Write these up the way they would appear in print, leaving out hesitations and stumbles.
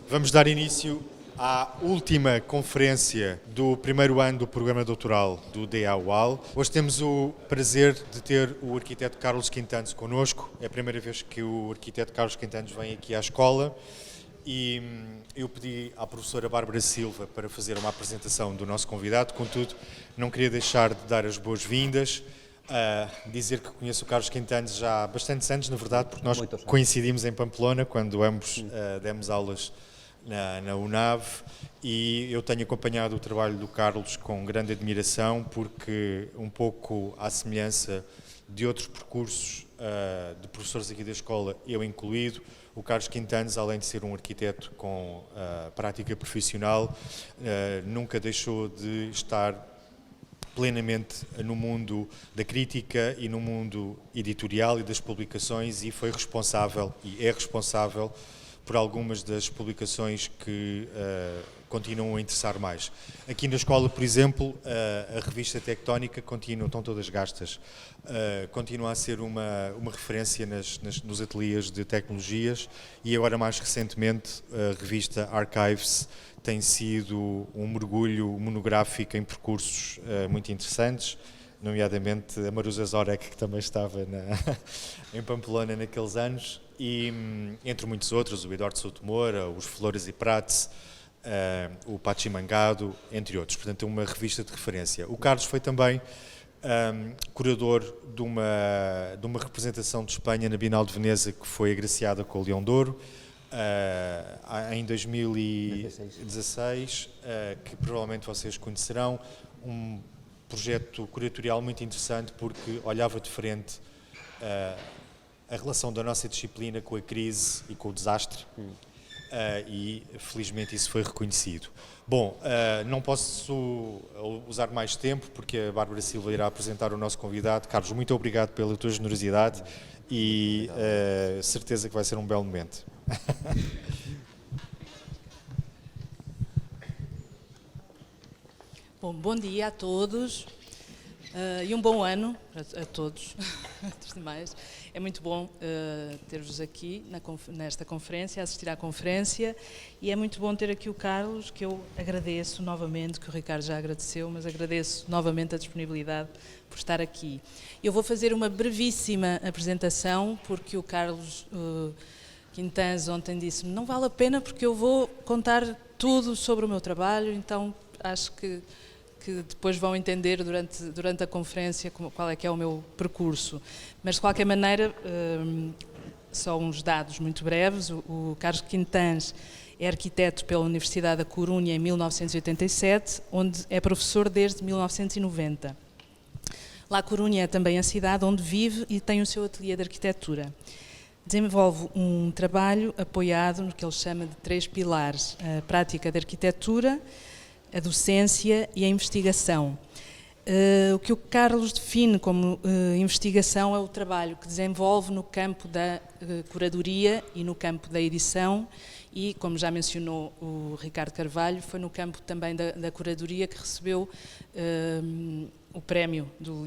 Vamos dar início à última conferência do primeiro ano do programa doutoral do DA-UAL. Hoje temos o prazer de ter o arquiteto Carlos Quintanes connosco. É a primeira vez que o arquiteto Carlos Quintanes vem aqui à escola e eu pedi à professora Bárbara Silva para fazer uma apresentação do nosso convidado. Contudo, não queria deixar de dar as boas-vindas. Dizer que conheço o Carlos Quintanes já há bastantes anos, na verdade, porque nós coincidimos em Pamplona, quando ambos demos aulas na UNAV, e eu tenho acompanhado o trabalho do Carlos com grande admiração, porque um pouco à semelhança de outros percursos de professores aqui da escola, eu incluído, o Carlos Quintanes, além de ser um arquiteto com prática profissional, nunca deixou de estar plenamente no mundo da crítica e no mundo editorial e das publicações, e foi responsável, e é responsável, por algumas das publicações que continuam a interessar mais. Aqui na escola, por exemplo, a revista Tectónica estão todas gastas, continua a ser uma referência nos ateliês de tecnologias, e agora mais recentemente a revista Archives tem sido um mergulho monográfico em percursos muito interessantes, nomeadamente a Marusa Zorek, que também estava em Pamplona naqueles anos, e entre muitos outros, o Eduardo Souto Moura, os Flores e Prats, o Pachi Mangado, entre outros. Portanto, é uma revista de referência. O Carlos foi também curador de uma representação de Espanha na Bienal de Veneza, que foi agraciada com o Leão de Ouro, em 2016, que provavelmente vocês conhecerão, um projeto curatorial muito interessante, porque olhava de frente a relação da nossa disciplina com a crise e com o desastre, e felizmente isso foi reconhecido. Bom, não posso usar mais tempo, porque a Bárbara Silva irá apresentar o nosso convidado. Carlos, muito obrigado pela tua generosidade e certeza que vai ser um belo momento. Bom dia a todos e um bom ano a todos. Antes de mais, é muito bom ter-vos aqui nesta conferência, assistir à conferência, e é muito bom ter aqui o Carlos, que eu agradeço novamente, que o Ricardo já agradeceu, mas agradeço novamente a disponibilidade por estar aqui. Eu vou fazer uma brevíssima apresentação, porque o Carlos Quintanes ontem disse-me: não vale a pena, porque eu vou contar tudo sobre o meu trabalho, então acho que depois vão entender durante a conferência qual é que é o meu percurso. Mas, de qualquer maneira, só uns dados muito breves. O Carlos Quintanes é arquiteto pela Universidade da Corunha em 1987, onde é professor desde 1990. La Corunha é também a cidade onde vive e tem o seu ateliê de arquitetura. Desenvolve um trabalho apoiado no que ele chama de 3 pilares: a prática de arquitetura, a docência e a investigação. O que o Carlos define como investigação é o trabalho que desenvolve no campo da curadoria e no campo da edição, e, como já mencionou o Ricardo Carvalho, foi no campo também da curadoria que recebeu o prémio do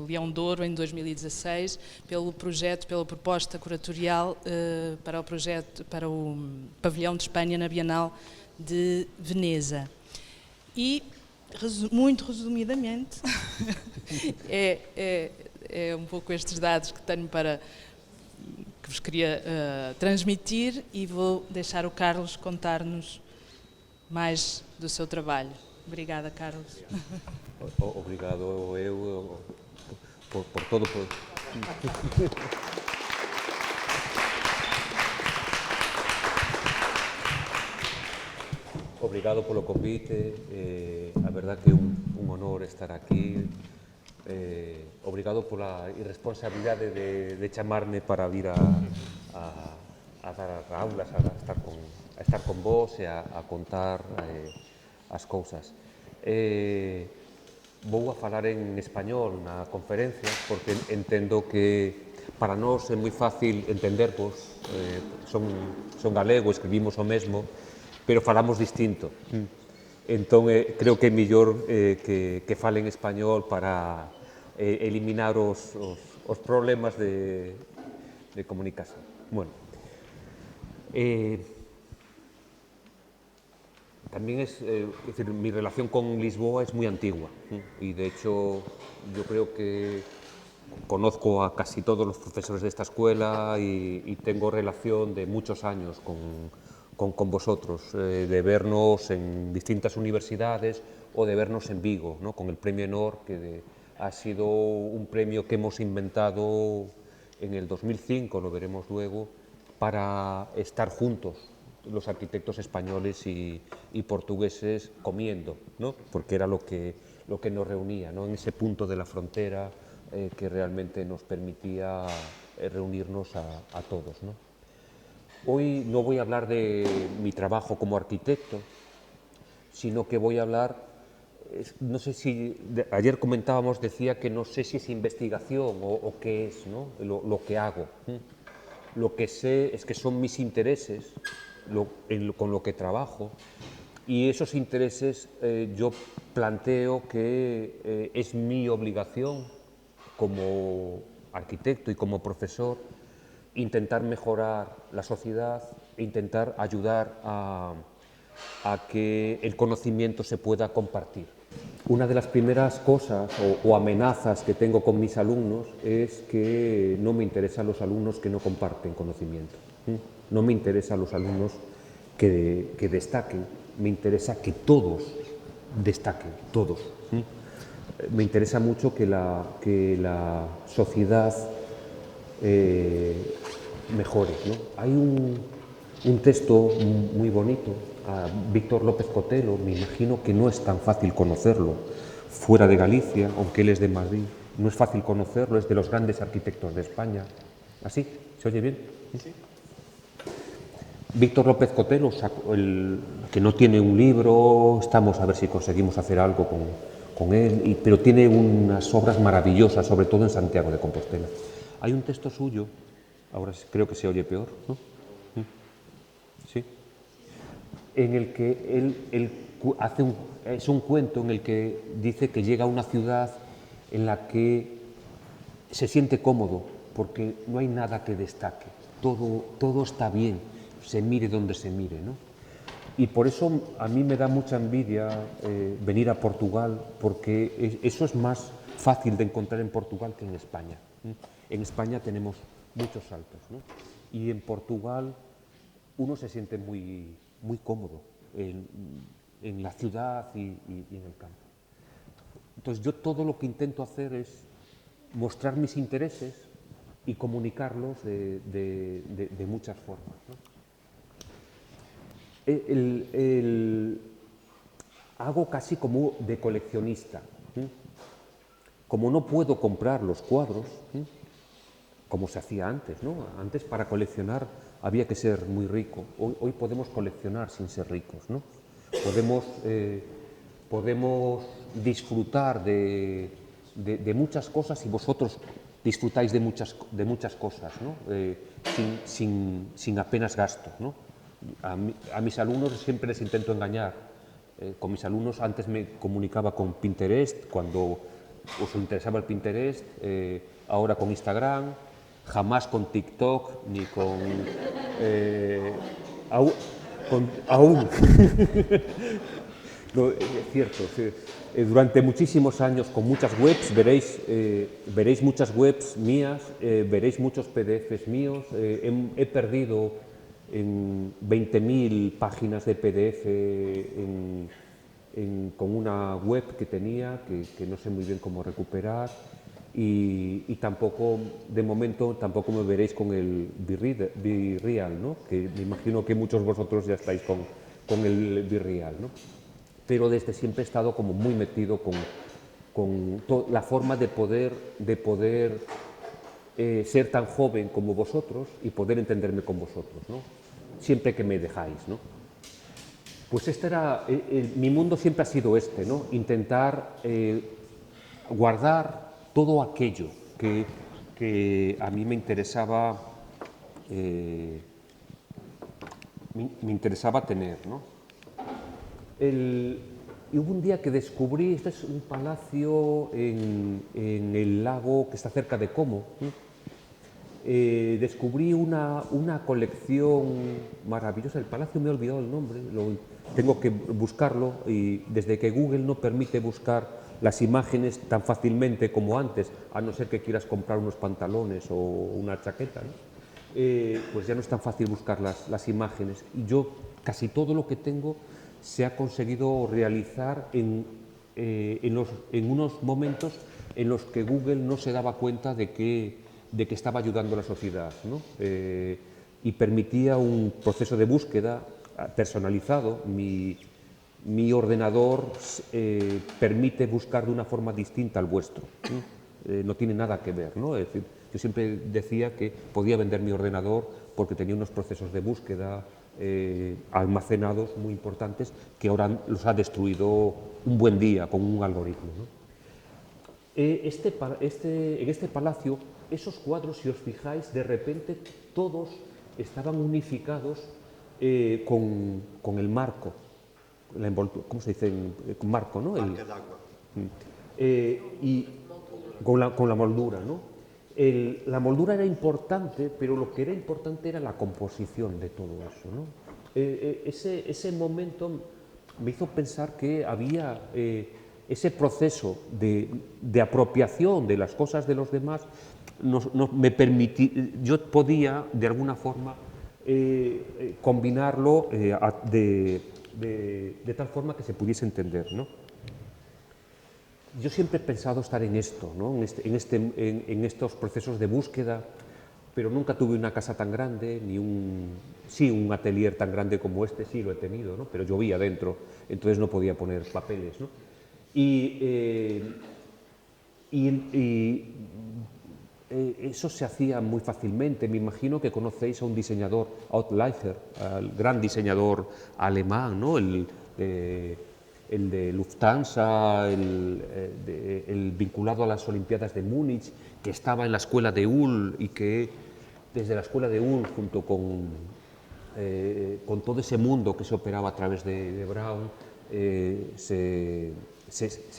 Leão de Ouro em 2016 pela proposta curatorial para o Pavilhão de Espanha na Bienal de Veneza. E, muito resumidamente, é um pouco estes dados que tenho que vos queria transmitir, e vou deixar o Carlos contar-nos mais do seu trabalho. Obrigada, Carlos. Obrigado eu por todo. Obrigado polo convite, a verdad que é un honor estar aquí. Obrigado pola irresponsabilidade de chamarme para vir a dar aulas, a estar con vos e a contar as cousas. Vou a falar en español na conferencia, porque entendo que para nós é moi fácil entendervos, son galego, escribimos o mesmo, pero falamos distinto. Entón, creo que é mellor que fale en español para eliminar os problemas de comunicación. Bueno, también es decir, mi relación con Lisboa es muy antigua y de hecho yo creo que conozco a casi todos los profesores de esta escuela y tengo relación de muchos años con vosotros, de vernos en distintas universidades o de vernos en Vigo, ¿no? Con el premio Enor, que ha sido un premio que hemos inventado en el 2005, lo veremos luego, para estar juntos los arquitectos españoles y portugueses comiendo, ¿no? Porque era lo que nos reunía, ¿no? En ese punto de la frontera que realmente nos permitía reunirnos a todos, ¿no? Hoy no voy a hablar de mi trabajo como arquitecto, sino que voy a hablar, no sé si, ayer comentábamos, decía que no sé si es investigación o qué es, ¿no? Lo que hago. Lo que sé es que son mis intereses con lo que trabajo y esos intereses yo planteo que es mi obligación como arquitecto y como profesor intentar mejorar la sociedad e intentar ayudar a que el conocimiento se pueda compartir. Una de las primeras cosas o amenazas que tengo con mis alumnos es que no me interesan los alumnos que no comparten conocimiento. No me interesan los alumnos que destaquen, me interesa que todos destaquen, todos. Me interesa mucho que la sociedad mejore, ¿no? Hay un texto muy bonito a Víctor López Cotelo, me imagino que no es tan fácil conocerlo fuera de Galicia, aunque él es de Madrid, no es fácil conocerlo, es de los grandes arquitectos de España. ¿Así? ¿Se oye bien? Sí. Víctor López Cotelo, que no tiene un libro, estamos a ver si conseguimos hacer algo con él, pero tiene unas obras maravillosas, sobre todo en Santiago de Compostela. Hay un texto suyo, ahora creo que se oye peor, ¿no? Sí. En el que él es un cuento en el que dice que llega a una ciudad en la que se siente cómodo porque no hay nada que destaque, todo está bien, se mire donde se mire, ¿no? Y por eso a mí me da mucha envidia venir a Portugal, porque eso es más fácil de encontrar en Portugal que en España. En España tenemos muchos saltos, ¿no? Y en Portugal uno se siente muy cómodo en la ciudad y en el campo. Entonces yo todo lo que intento hacer es mostrar mis intereses y comunicarlos de muchas formas, ¿no? Hago casi como de coleccionista. Como no puedo comprar los cuadros, como se hacía antes, ¿no? Antes para coleccionar había que ser muy rico. Hoy podemos coleccionar sin ser ricos, ¿no? Podemos disfrutar de muchas cosas y vosotros disfrutáis de muchas cosas, ¿no? Sin apenas gasto, ¿no? A mis alumnos siempre les intento engañar. Con mis alumnos antes me comunicaba con Pinterest, cuando os interesaba el Pinterest, ahora con Instagram, jamás con TikTok ni con... aún. No, es cierto, sí. Durante muchísimos años con muchas webs, veréis muchas webs mías, veréis muchos PDFs míos, he perdido en 20.000 páginas de PDF con una web que tenía, que no sé muy bien cómo recuperar, y tampoco, de momento, tampoco me veréis con el Virreal, ¿no? Que me imagino que muchos de vosotros ya estáis con el Virreal, ¿no? Pero desde siempre he estado como muy metido con la forma de poder ser tan joven como vosotros y poder entenderme con vosotros, ¿no? Siempre que me dejáis, ¿no? Pues este era, mi mundo siempre ha sido este, ¿no? Intentar guardar todo aquello que a mí me interesaba tener, ¿no? Y hubo un día que descubrí, este es un palacio en el lago que está cerca de Como, descubrí una colección maravillosa. El palacio me he olvidado el nombre, tengo que buscarlo, y desde que Google no permite buscar las imágenes tan fácilmente como antes, a no ser que quieras comprar unos pantalones o una chaqueta, ¿no? Pues ya no es tan fácil buscar las imágenes. Y yo casi todo lo que tengo se ha conseguido realizar en unos momentos en los que Google no se daba cuenta de que estaba ayudando a la sociedad, ¿no? Y permitía un proceso de búsqueda personalizado. Mi ordenador permite buscar de una forma distinta al vuestro, ¿no? No tiene nada que ver, ¿no? Es decir, yo siempre decía que podía vender mi ordenador porque tenía unos procesos de búsqueda almacenados muy importantes que ahora los ha destruido un buen día con un algoritmo, ¿no? En este palacio, esos cuadros, si os fijáis, de repente todos estaban unificados con el marco, la envoltura, ¿cómo se dice? Marco, ¿no? Marca d'água. Y con la moldura, ¿no? La moldura era importante, pero lo que era importante era la composición de todo eso, ¿no? Ese momento me hizo pensar que había ese proceso de apropiación de las cosas de los demás. Yo podía, de alguna forma, combinarlo de tal forma que se pudiese entender, ¿no? Yo siempre he pensado estar en esto, ¿no? en estos procesos de búsqueda, pero nunca tuve una casa tan grande, sí, un atelier tan grande como este, sí lo he tenido, ¿no? Pero llovía dentro, entonces no podía poner papeles, ¿no? Eso se hacía muy fácilmente. Me imagino que conocéis a un diseñador, Outlier, al gran diseñador alemán, ¿no? El de Lufthansa, el vinculado a las Olimpiadas de Múnich, que estaba en la escuela de Ulm y que desde la escuela de Ulm, junto con todo ese mundo que se operaba a través de Braun, se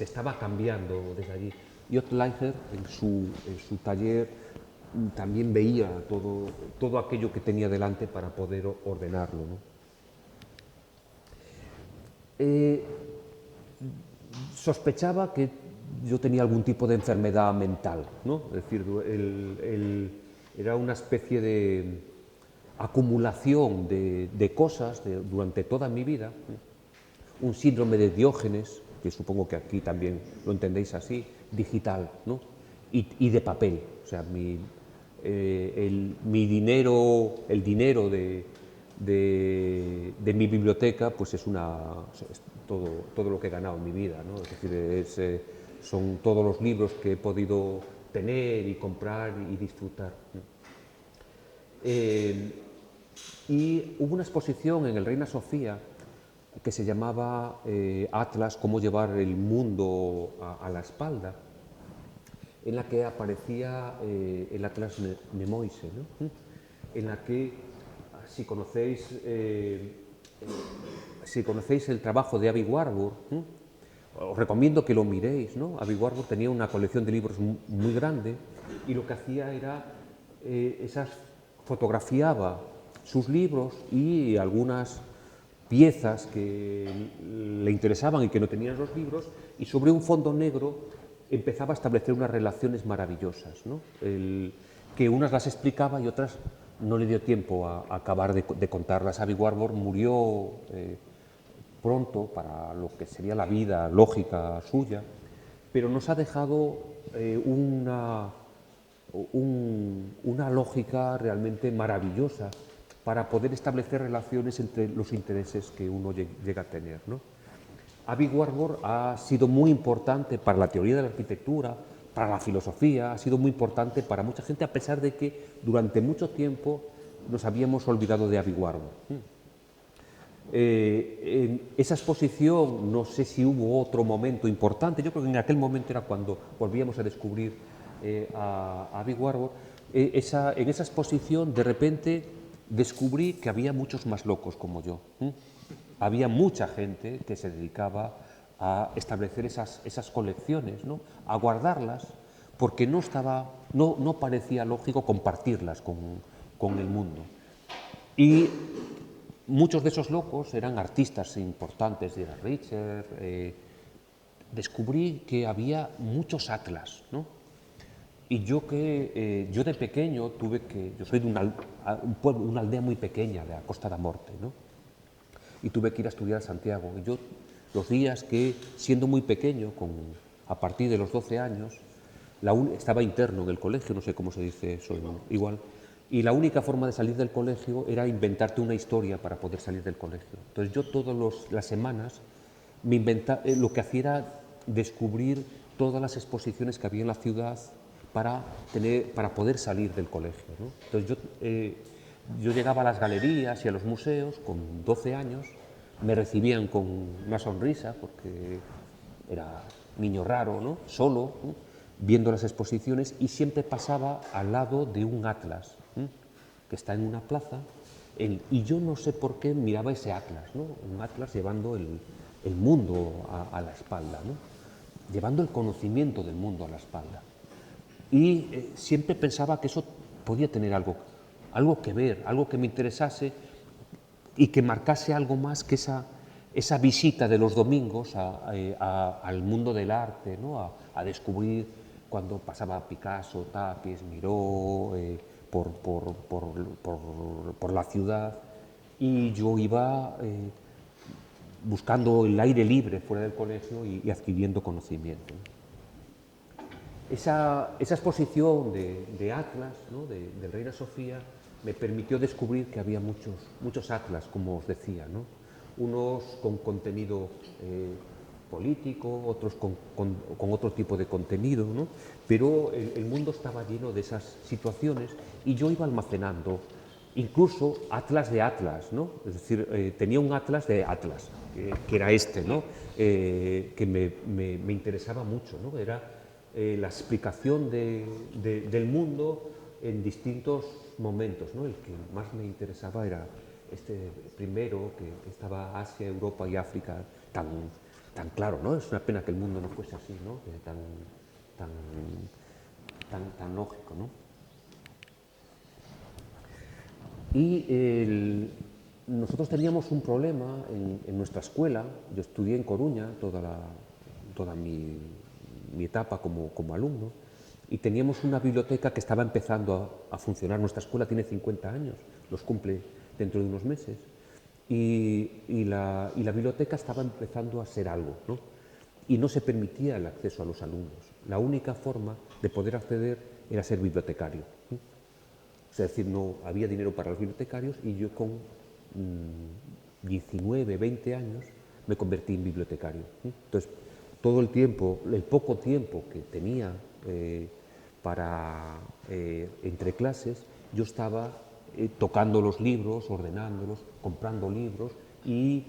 estaba cambiando desde allí. Y Outlier, en su taller, también veía todo aquello que tenía delante para poder ordenarlo, ¿no? Sospechaba que yo tenía algún tipo de enfermedad mental, ¿no? Es decir, era una especie de acumulación de cosas durante toda mi vida, ¿no? Un síndrome de Diógenes, que supongo que aquí también lo entendéis así, digital, ¿no? Y de papel. O sea, mi dinero, el dinero de mi biblioteca, pues es todo lo que he ganado en mi vida, ¿no? Es decir, son todos los libros que he podido tener y comprar y disfrutar, ¿no? Y hubo una exposición en el Reina Sofía que se llamaba Atlas, cómo llevar el mundo a la espalda, en la que aparecía el Atlas Nemoise, ¿no? En la que, si conocéis el trabajo de Aby Warburg, os recomiendo que lo miréis, ¿no? Aby Warburg tenía una colección de libros muy grande y lo que hacía era fotografiaba sus libros y algunas piezas que le interesaban y que no tenían los libros, y sobre un fondo negro empezaba a establecer unas relaciones maravillosas, ¿no? Que unas las explicaba y otras no le dio tiempo a acabar de contarlas. Aby Warburg murió pronto para lo que sería la vida lógica suya, pero nos ha dejado una lógica realmente maravillosa para poder establecer relaciones entre los intereses que uno llega a tener, ¿no? Aby Warburg ha sido muy importante para la teoría de la arquitectura, para la filosofía, ha sido muy importante para mucha gente, a pesar de que durante mucho tiempo nos habíamos olvidado de Aby Warburg. En esa exposición, no sé si hubo otro momento importante, yo creo que en aquel momento era cuando volvíamos a descubrir a Aby Warburg. En esa exposición, de repente, descubrí que había muchos más locos como yo. Había mucha gente que se dedicaba a establecer esas colecciones, ¿no? A guardarlas, porque no estaba no parecía lógico compartirlas con el mundo. Y muchos de esos locos eran artistas importantes, era Richard. Descubrí que había muchos atlas, ¿no? Y yo de pequeño yo soy de una aldea muy pequeña de la Costa da Morte, ¿no? Y tuve que ir a estudiar a Santiago. Y yo, los días que, siendo muy pequeño, a partir de los 12 años, estaba interno en el colegio, no sé cómo se dice eso igual, y la única forma de salir del colegio era inventarte una historia para poder salir del colegio. Entonces yo todas las semanas lo que hacía era descubrir todas las exposiciones que había en la ciudad para poder salir del colegio, ¿no? Entonces yo llegaba a las galerías y a los museos con 12 años, me recibían con una sonrisa porque era niño raro, ¿no? Solo, ¿no? Viendo las exposiciones, y siempre pasaba al lado de un atlas, ¿no? Que está en una plaza, y yo no sé por qué miraba ese atlas, ¿no? Un atlas llevando el mundo a la espalda, ¿no? Llevando el conocimiento del mundo a la espalda. Y siempre pensaba que eso podía tener algo que ver, algo que me interesase y que marcase algo más que esa visita de los domingos al mundo del arte, ¿no? A descubrir cuando pasaba Picasso, Tapies, Miró, por la ciudad, y yo iba buscando el aire libre fuera del colegio y adquiriendo conocimiento. Esa exposición de atlas, ¿no? del Reina Sofía, me permitió descubrir que había muchos atlas, como os decía, ¿no? Unos con contenido político, otros con otro tipo de contenido, ¿no? Pero el mundo estaba lleno de esas situaciones y yo iba almacenando incluso atlas de atlas, ¿no? Es decir, tenía un atlas de atlas, que era este, ¿no? Que me interesaba mucho, ¿no? Era la explicación del mundo en distintos momentos, ¿no? El que más me interesaba era este primero, que estaba Asia, Europa y África tan claro, ¿no? Es una pena que el mundo no fuese así, ¿no? Tan lógico, ¿no? Y nosotros teníamos un problema en nuestra escuela. Yo estudié en Coruña toda mi etapa como alumno, y teníamos una biblioteca que estaba empezando a funcionar. Nuestra escuela tiene 50 años, los cumple dentro de unos meses, y la biblioteca estaba empezando a ser algo, ¿no? Y no se permitía el acceso a los alumnos. La única forma de poder acceder era ser bibliotecario, ¿sí? Es decir, no había dinero para los bibliotecarios, y yo con 19, 20 años me convertí en bibliotecario, ¿sí? Entonces, todo el poco tiempo que tenía entre clases, yo estaba tocando los libros, ordenándolos, comprando libros y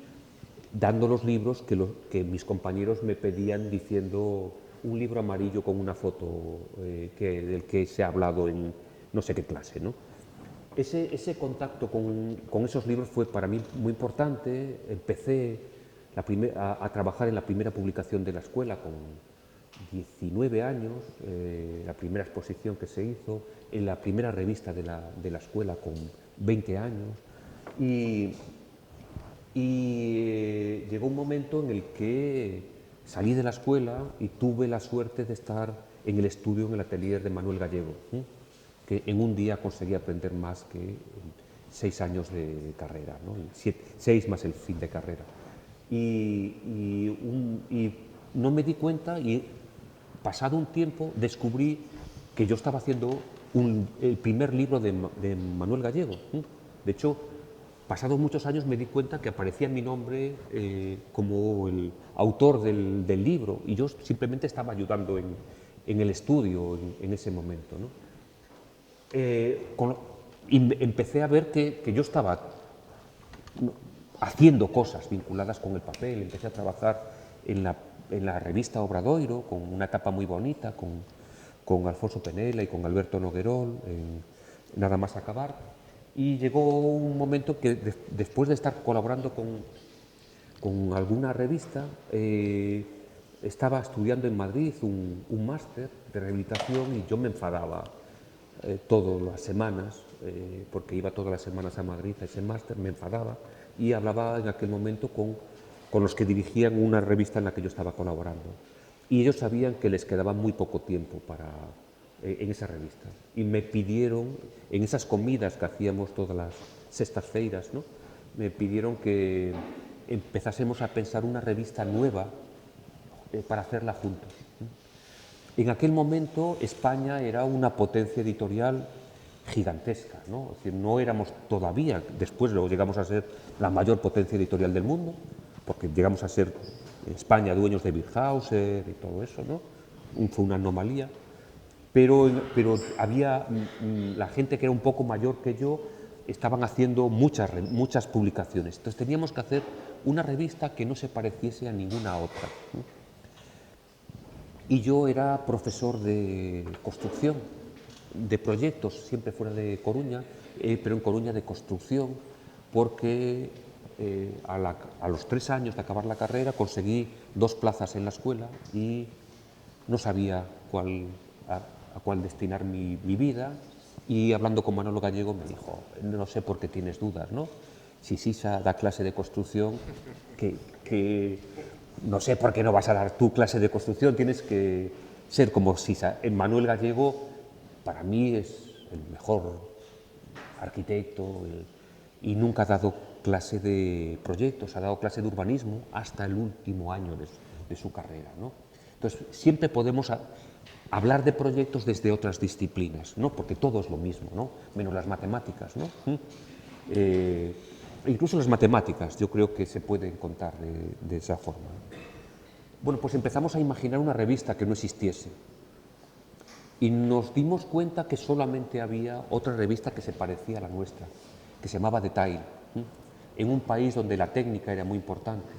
dando los libros que mis compañeros me pedían, diciendo un libro amarillo con una foto del que se ha hablado en no sé qué clase, ¿no? Ese contacto con esos libros fue para mí muy importante. Empecé a trabajar en la primera publicación de la escuela con 19 años, la primera exposición que se hizo, en la primera revista de la escuela con 20 años, y llegó un momento en el que salí de la escuela y tuve la suerte de estar en el estudio, en el atelier de Manuel Gallego, que en un día conseguí aprender más que 6 años de carrera, ¿no? 6 más el fin de carrera. Y no me di cuenta, y pasado un tiempo descubrí que yo estaba haciendo el primer libro de Manuel Gallego. De hecho, pasados muchos años me di cuenta que aparecía mi nombre como el autor del libro, y yo simplemente estaba ayudando en el estudio en ese momento, ¿no? Y empecé a ver que yo estaba haciendo cosas vinculadas con el papel. Empecé a trabajar en la revista Obradoiro, con una etapa muy bonita, con Alfonso Penela y con Alberto Noguerol, nada más acabar. Y llegó un momento que después de estar colaborando con alguna revista, estaba estudiando en Madrid un máster de rehabilitación, y yo me enfadaba todas las semanas, porque iba todas las semanas a Madrid a ese máster, me enfadaba y hablaba en aquel momento con los que dirigían una revista en la que yo estaba colaborando. Y ellos sabían que les quedaba muy poco tiempo en esa revista. Y me pidieron, en esas comidas que hacíamos todas las sextas feiras, ¿no?, me pidieron que empezásemos a pensar una revista nueva para hacerla juntos. En aquel momento España era una potencia editorial gigantesca, ¿no? Es decir, no éramos todavía, después luego llegamos a ser la mayor potencia editorial del mundo, porque llegamos a ser España dueños de Birhauser y todo eso, ¿no? Fue una anomalía, pero había la gente que era un poco mayor que yo, estaban haciendo muchas publicaciones, entonces teníamos que hacer una revista que no se pareciese a ninguna otra, ¿no? Y yo era profesor de construcción, de proyectos, siempre fuera de Coruña, pero en Coruña de construcción, porque a los 3 años de acabar la carrera conseguí 2 plazas en la escuela y no sabía a cuál destinar mi vida, y hablando con Manolo Gallego me dijo, no sé por qué tienes dudas, ¿no? Si Sisa da clase de construcción, no sé por qué no vas a dar tu clase de construcción, tienes que ser como Sisa. Manuel Gallego para mí es el mejor arquitecto y nunca ha dado clase de proyectos, ha dado clase de urbanismo hasta el último año de su carrera, ¿no? Entonces, siempre podemos hablar de proyectos desde otras disciplinas, ¿no? Porque todo es lo mismo, ¿no? Menos las matemáticas, ¿no? Incluso las matemáticas yo creo que se pueden contar de esa forma. Bueno, pues empezamos a imaginar una revista que no existiese y nos dimos cuenta que solamente había otra revista que se parecía a la nuestra, que se llamaba Detail, en un país donde la técnica era muy importante.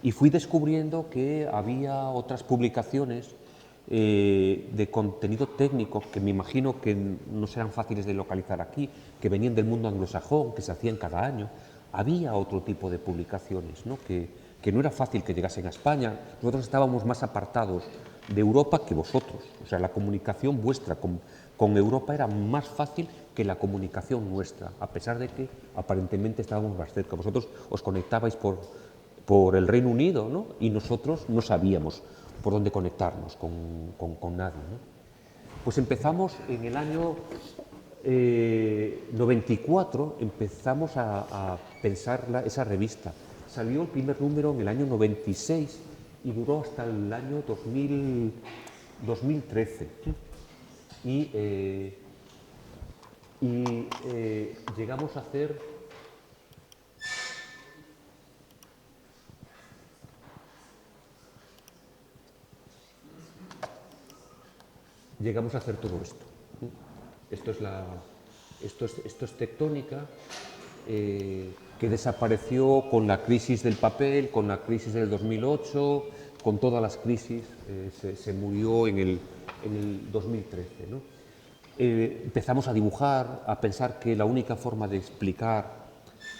Y fui descubriendo que había otras publicaciones de contenido técnico que me imagino que no serán fáciles de localizar aquí, que venían del mundo anglosajón, que se hacían cada año. Había otro tipo de publicaciones, ¿no?, que no era fácil que llegasen a España. Nosotros estábamos más apartados de Europa que vosotros. O sea, la comunicación vuestra con Europa era más fácil que la comunicación nuestra, a pesar de que aparentemente estábamos más cerca. Vosotros os conectabais por el Reino Unido, ¿no?, y nosotros no sabíamos por dónde conectarnos con nadie, ¿no? Pues empezamos en el año 94, empezamos a pensar esa revista. Salió el primer número en el año 96 y duró hasta el año 2013. Y llegamos a hacer todo esto. Esto es Tectónica, que desapareció con la crisis del papel, con la crisis del 2008, con todas las crisis, se murió en el 2013, ¿no? Empezamos a dibujar, a pensar que la única forma de explicar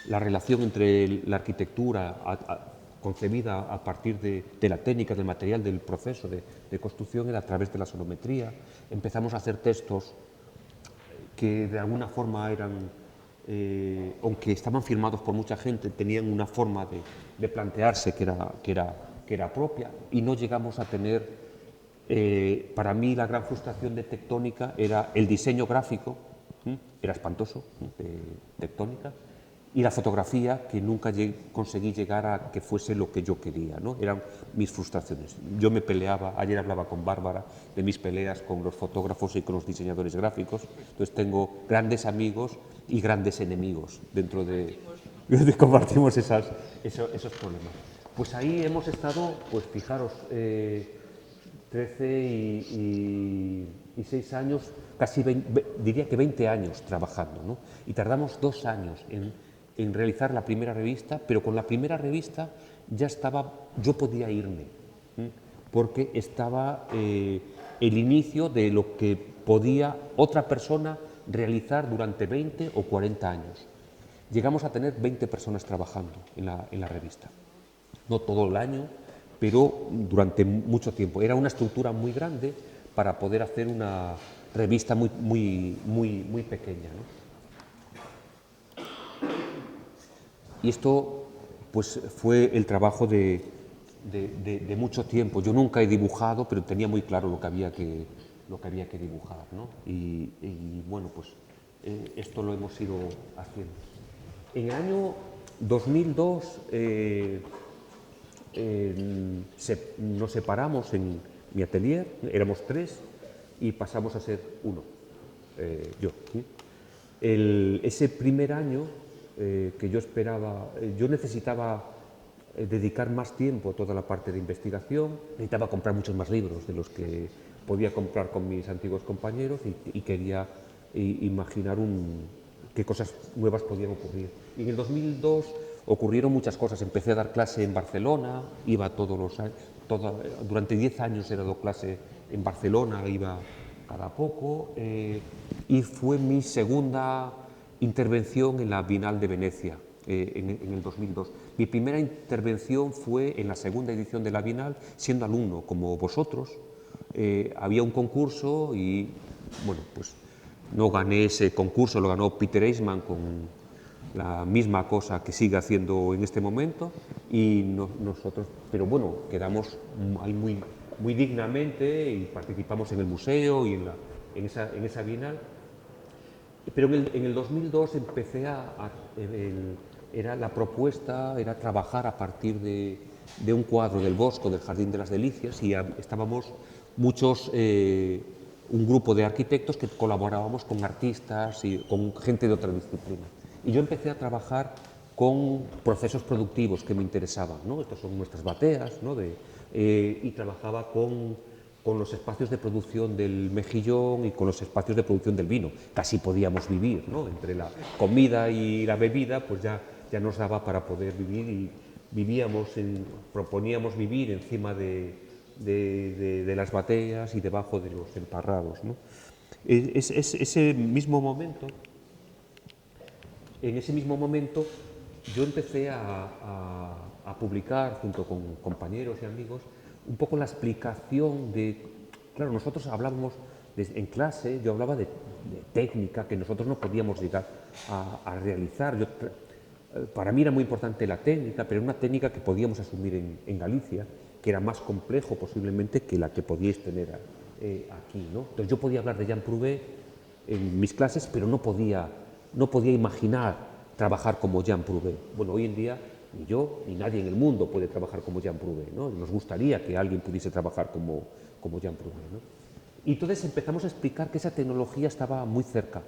la relación entre la arquitectura concebida a partir de la técnica, del material, del proceso de construcción era a través de la sonometría. Empezamos a hacer textos que de alguna forma eran, aunque estaban firmados por mucha gente, tenían una forma de plantearse que era propia, y no llegamos a tener, para mí la gran frustración de Tectónica era el diseño gráfico, era espantoso, de Tectónica, y la fotografía, que nunca conseguí llegar a que fuese lo que yo quería, ¿no? Eran mis frustraciones. Yo me peleaba, ayer hablaba con Bárbara de mis peleas con los fotógrafos y con los diseñadores gráficos, entonces tengo grandes amigos y grandes enemigos dentro de compartimos esos problemas. Pues ahí hemos estado, pues fijaros, 13 y 6 años, casi 20, diría que 20 años trabajando, ¿no? Y tardamos 2 años en realizar la primera revista, pero con la primera revista ya estaba, yo podía irme, porque estaba el inicio de lo que podía otra persona realizar durante 20 o 40 años. Llegamos a tener 20 personas trabajando en la revista, no todo el año, pero durante mucho tiempo. Era una estructura muy grande para poder hacer revista muy pequeña, ¿no? Y esto pues fue el trabajo de mucho tiempo. Yo nunca he dibujado, pero tenía muy claro lo que había que dibujar, ¿no? Y bueno, pues esto lo hemos ido haciendo. En el año 2002 nos separamos en mi atelier, éramos 3 y pasamos a ser 1, yo. Ese primer año que yo esperaba, yo necesitaba dedicar más tiempo a toda la parte de investigación, necesitaba comprar muchos más libros de los que podía comprar con mis antiguos compañeros y quería imaginar qué cosas nuevas podían ocurrir. Y en el 2002 ocurrieron muchas cosas. Empecé a dar clase en Barcelona, iba todos los años, durante 10 años he dado clase en Barcelona, iba cada poco, y fue mi segunda intervención en la Bienal de Venecia, en el 2002. Mi primera intervención fue en la segunda edición de la Bienal, siendo alumno como vosotros. Había un concurso y, bueno, pues no gané ese concurso, lo ganó Peter Eisman con la misma cosa que sigue haciendo en este momento, y nosotros, pero bueno, quedamos ahí muy dignamente y participamos en el museo y en esa Bienal. Pero en el 2002 empecé la propuesta era trabajar a partir de un cuadro del Bosco, del Jardín de las Delicias, y estábamos muchos, un grupo de arquitectos que colaborábamos con artistas y con gente de otra disciplina. Y yo empecé a trabajar con procesos productivos que me interesaban, ¿no? Estas son nuestras bateas, ¿no? Y trabajaba con los espacios de producción del mejillón y con los espacios de producción del vino. Casi podíamos vivir, ¿no? Entre la comida y la bebida, pues ya nos daba para poder vivir, y proponíamos vivir encima de las bateas y debajo de los emparrados, ¿no? Ese mismo momento, en ese mismo momento yo empecé a publicar junto con compañeros y amigos un poco la explicación claro, nosotros hablábamos en clase, yo hablaba de técnica que nosotros no podíamos llegar a realizar. Para mí era muy importante la técnica, pero era una técnica que podíamos asumir en Galicia, que era más complejo posiblemente que la que podíais tener aquí, ¿no? Entonces yo podía hablar de Jean Prouvé en mis clases, pero no podía imaginar trabajar como Jean Prouvé. Bueno, hoy en día ni yo ni nadie en el mundo puede trabajar como Jean Prouvé, ¿no? Nos gustaría que alguien pudiese trabajar como Jean Prouvé, ¿no? Y entonces empezamos a explicar que esa tecnología estaba muy cerca,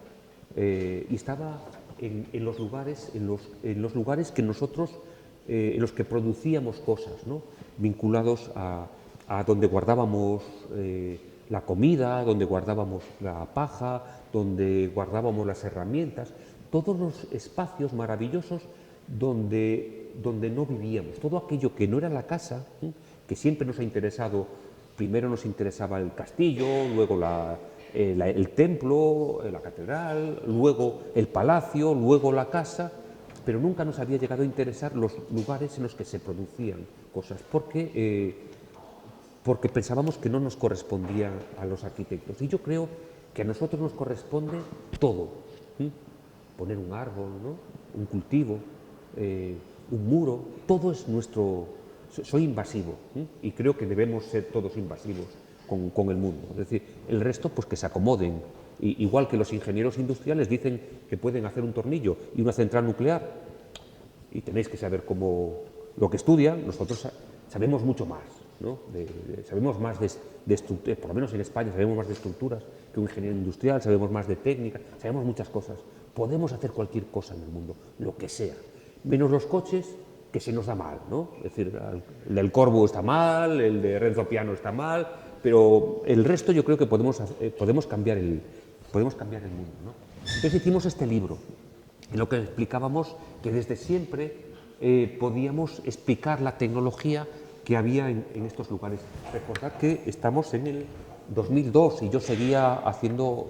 y estaba en los lugares que nosotros, en los que producíamos cosas, ¿no? Vinculados a donde guardábamos la comida, donde guardábamos la paja, donde guardábamos las herramientas, todos los espacios maravillosos donde no vivíamos, todo aquello que no era la casa, que siempre nos ha interesado. Primero nos interesaba el castillo, luego el templo, la catedral, luego el palacio, luego la casa, pero nunca nos había llegado a interesar los lugares en los que se producían cosas, porque pensábamos que no nos correspondía a los arquitectos. Y yo creo que a nosotros nos corresponde todo, poner un árbol, ¿no? Un cultivo, un muro, todo es nuestro. Soy invasivo, y creo que debemos ser todos invasivos con el mundo. Es decir, el resto pues que se acomoden. Igual que los ingenieros industriales dicen que pueden hacer un tornillo y una central nuclear, y tenéis que saber lo que estudian, nosotros sabemos mucho más, ¿no? Sabemos más de estructuras, por lo menos en España sabemos más de estructuras que un ingeniero industrial, sabemos más de técnica, sabemos muchas cosas. Podemos hacer cualquier cosa en el mundo, lo que sea, menos los coches, que se nos da mal, ¿no? Es decir, el del Corvo está mal, el de Renzo Piano está mal, pero el resto yo creo que podemos cambiar el mundo, ¿no? Entonces hicimos este libro, en lo que explicábamos que desde siempre podíamos explicar la tecnología que había en estos lugares. Recordad que estamos en el 2002 y yo seguía haciendo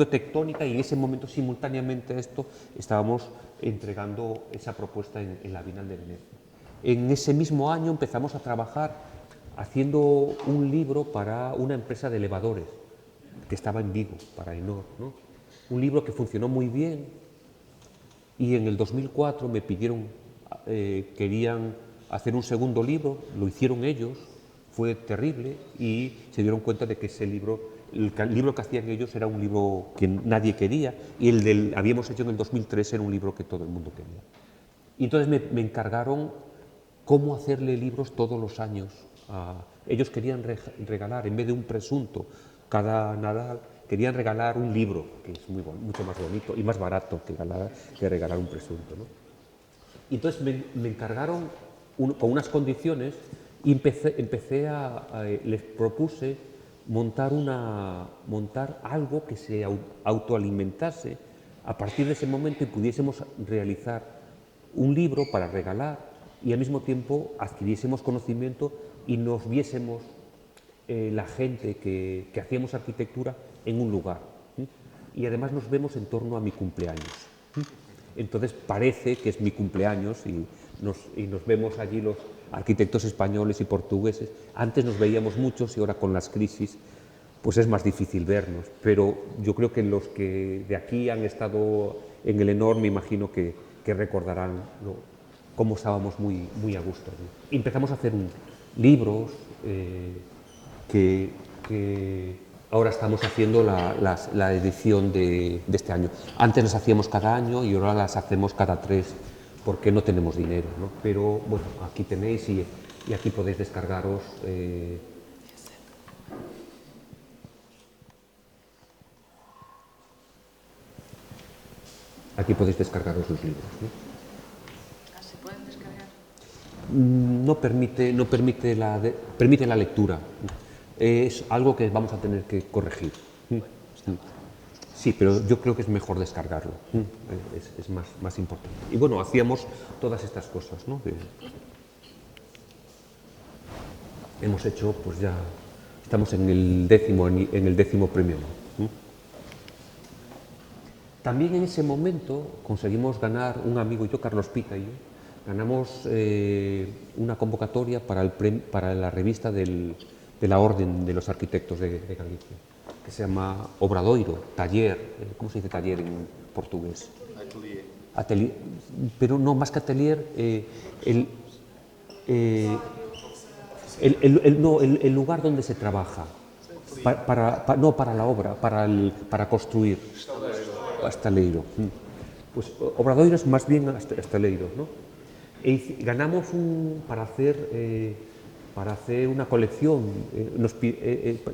tectónica, y en ese momento simultáneamente a esto estábamos entregando esa propuesta en la Bienal de Venecia. En ese mismo año empezamos a trabajar haciendo un libro para una empresa de elevadores, que estaba en Vigo, para Ainhoa, ¿no? Un libro que funcionó muy bien y en el 2004 me pidieron, querían hacer un segundo libro, lo hicieron ellos, fue terrible y se dieron cuenta de que ese libro, el libro que hacían ellos era un libro que nadie quería y el del habíamos hecho en el 2003 era un libro que todo el mundo quería. Y entonces me encargaron cómo hacerle libros todos los años. Ellos querían regalar, en vez de un presunto cada Nadal, querían regalar un libro, que es mucho más bonito y más barato que regalar un presunto, ¿no? Y entonces me encargaron con unas condiciones y les propuse montar algo que se autoalimentase a partir de ese momento y pudiésemos realizar un libro para regalar y al mismo tiempo adquiriésemos conocimiento y nos viésemos la gente que hacíamos arquitectura en un lugar. Y además nos vemos en torno a mi cumpleaños. Entonces parece que es mi cumpleaños y nos vemos allí los arquitectos españoles y portugueses. Antes nos veíamos muchos y ahora con las crisis pues es más difícil vernos. Pero yo creo que los que de aquí han estado en el ENOR me imagino que recordarán cómo estábamos muy, muy a gusto allí. Empezamos a hacer libros que ahora estamos haciendo la edición de este año. Antes las hacíamos cada año y ahora las hacemos cada 3 porque no tenemos dinero, ¿no? Pero bueno, aquí tenéis y aquí podéis descargaros. Aquí podéis descargaros los libros, ¿no? ¿Se pueden descargar? No permite la lectura. Es algo que vamos a tener que corregir. Sí, pero yo creo que es mejor descargarlo. Es más importante. Y bueno, hacíamos todas estas cosas, ¿no? Hemos hecho, pues ya estamos en el 10º premio, ¿no? También en ese momento conseguimos ganar, un amigo y yo, Carlos Pita y yo, ganamos una convocatoria para la revista de la Orden de los Arquitectos de Galicia, que se llama Obradoiro, taller, ¿cómo se dice taller en portugués? Atelier. Pero no, más que atelier, el lugar donde se trabaja, no para la obra, para construir. Estaleiro. Pues Obradoiro es más bien estaleiro, ¿no? Ganamos para hacer una colección,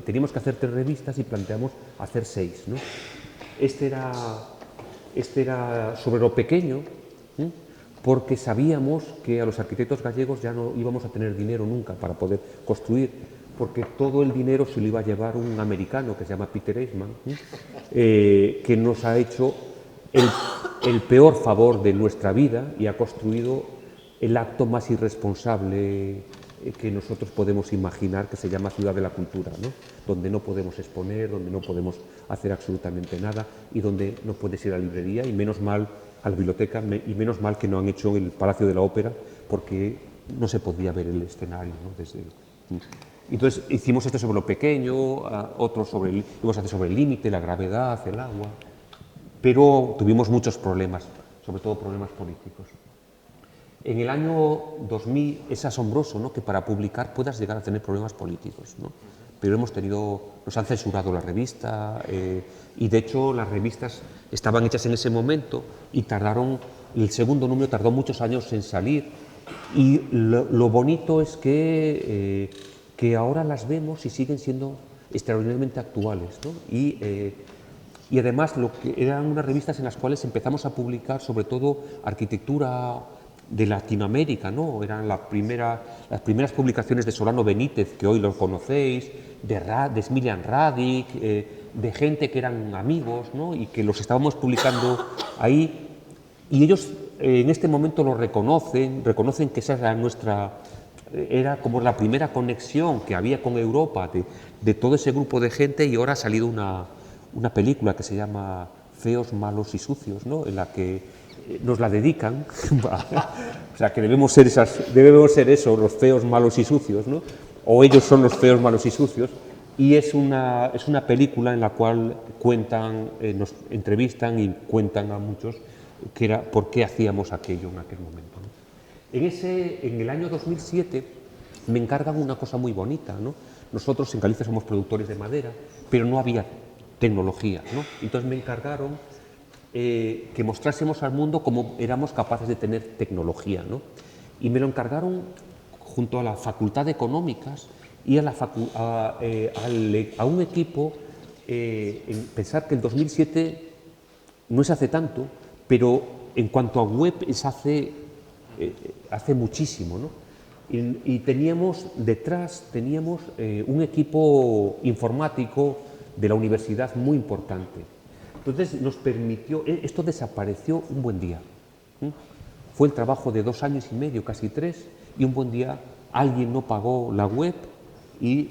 teníamos que hacer 3 revistas y planteamos hacer 6, ¿no? Este era sobre lo pequeño, porque sabíamos que a los arquitectos gallegos ya no íbamos a tener dinero nunca para poder construir, porque todo el dinero se lo iba a llevar un americano que se llama Peter Eastman, que nos ha hecho el peor favor de nuestra vida y ha construido el acto más irresponsable que nosotros podemos imaginar, que se llama Ciudad de la Cultura, ¿no? Donde no podemos exponer, donde no podemos hacer absolutamente nada y donde no puedes ir a la librería y menos mal a la biblioteca y menos mal que no han hecho el Palacio de la Ópera porque no se podía ver el escenario, ¿no? Entonces hicimos esto sobre lo pequeño, otro íbamos a hacer sobre el límite, la gravedad, el agua, pero tuvimos muchos problemas, sobre todo problemas políticos. En el año 2000 es asombroso, ¿no?, que para publicar puedas llegar a tener problemas políticos, ¿no? Pero nos han censurado la revista y de hecho las revistas estaban hechas en ese momento y el segundo número tardó muchos años en salir y lo bonito es que ahora las vemos y siguen siendo extraordinariamente actuales, ¿no? Y además eran unas revistas en las cuales empezamos a publicar sobre todo arquitectura de Latinoamérica, ¿no? Eran las primeras publicaciones de Solano Benítez, que hoy lo conocéis, de Smilian Radic, de gente que eran amigos, ¿no? Y que los estábamos publicando ahí. Y ellos en este momento lo reconocen que esa era como la primera conexión que había con Europa de todo ese grupo de gente, y ahora ha salido una película que se llama Feos, Malos y Sucios, ¿no?, en la que nos la dedican, o sea que debemos ser eso, los feos, malos y sucios, ¿no?, o ellos son los feos, malos y sucios, Y es una película en la cual cuentan, nos entrevistan y cuentan a muchos que era por qué hacíamos aquello en aquel momento, ¿no? En el año 2007 me encargan una cosa muy bonita, ¿no? Nosotros en Galicia somos productores de madera, pero no había tecnología, ¿no? Entonces me encargaron que mostrásemos al mundo cómo éramos capaces de tener tecnología, ¿no? Y me lo encargaron junto a la Facultad de Económicas y a un equipo, en pensar que el 2007 no se hace tanto, pero en cuanto a web hace muchísimo, ¿no? Y teníamos detrás un equipo informático de la universidad muy importante. Entonces nos permitió, esto desapareció un buen día. Fue el trabajo de 2 años y medio, casi 3, y un buen día alguien no pagó la web y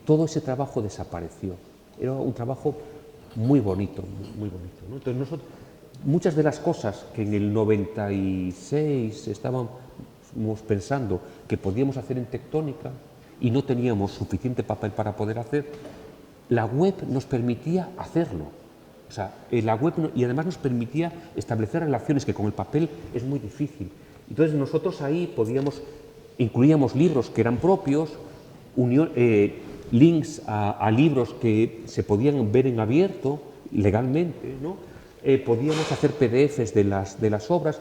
todo ese trabajo desapareció. Era un trabajo muy bonito, muy bonito, ¿no? Entonces nosotros, muchas de las cosas que en el 96 estábamos pensando que podíamos hacer en Tectónica y no teníamos suficiente papel para poder hacer, la web nos permitía hacerlo. O sea, la web y además nos permitía establecer relaciones que con el papel es muy difícil. Entonces nosotros ahí incluíamos libros que eran propios, links a libros que se podían ver en abierto legalmente, ¿no? Podíamos hacer PDFs de las obras,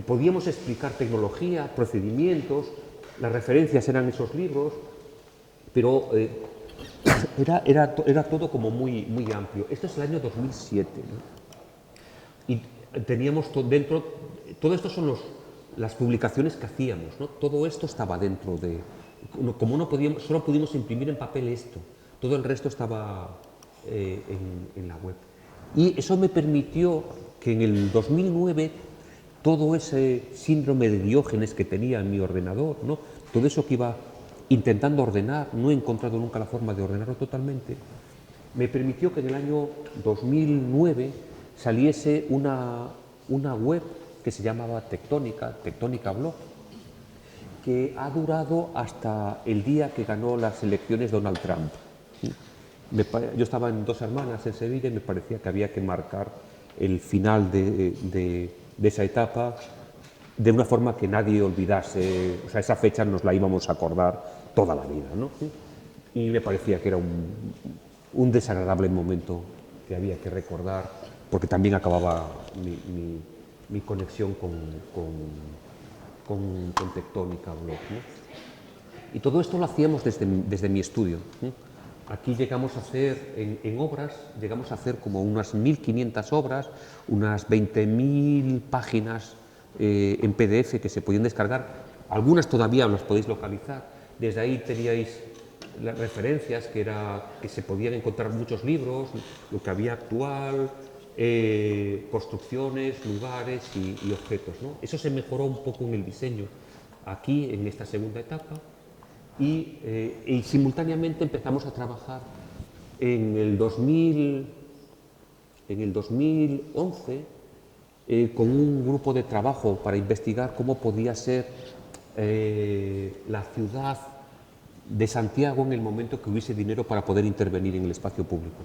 podíamos explicar tecnología, procedimientos, las referencias eran esos libros, pero era todo como muy, muy amplio. Esto es el año 2007, ¿no? Y teníamos dentro, todo esto son las publicaciones que hacíamos, ¿no? Todo esto estaba dentro de, como solo pudimos imprimir en papel esto, todo el resto estaba en la web. Y eso me permitió que en el 2009 todo ese síndrome de Diógenes que tenía en mi ordenador, ¿no? Todo eso que iba intentando ordenar, no he encontrado nunca la forma de ordenarlo totalmente, me permitió que en el año 2009 saliese una web que se llamaba Tectónica Blog, que ha durado hasta el día que ganó las elecciones Donald Trump. Yo estaba en Dos Hermanas en Sevilla y me parecía que había que marcar el final de esa etapa de una forma que nadie olvidase. O sea, esa fecha nos la íbamos a acordar toda la vida, ¿no? Y me parecía que era un desagradable momento que había que recordar, porque también acababa mi conexión con Tectónica Blog, ¿no? Y todo esto lo hacíamos desde mi estudio, ¿no? Aquí llegamos a hacer, en obras, llegamos a hacer como unas 1.500 obras, unas 20.000 páginas en PDF que se podían descargar. Algunas todavía las podéis localizar. Desde ahí teníais las referencias, que se podían encontrar muchos libros, lo que había actual, construcciones, lugares y objetos, ¿no? Eso se mejoró un poco en el diseño aquí, en esta segunda etapa. Y simultáneamente empezamos a trabajar en el 2011 con un grupo de trabajo para investigar cómo podía ser la ciudad de Santiago en el momento que hubiese dinero para poder intervenir en el espacio público.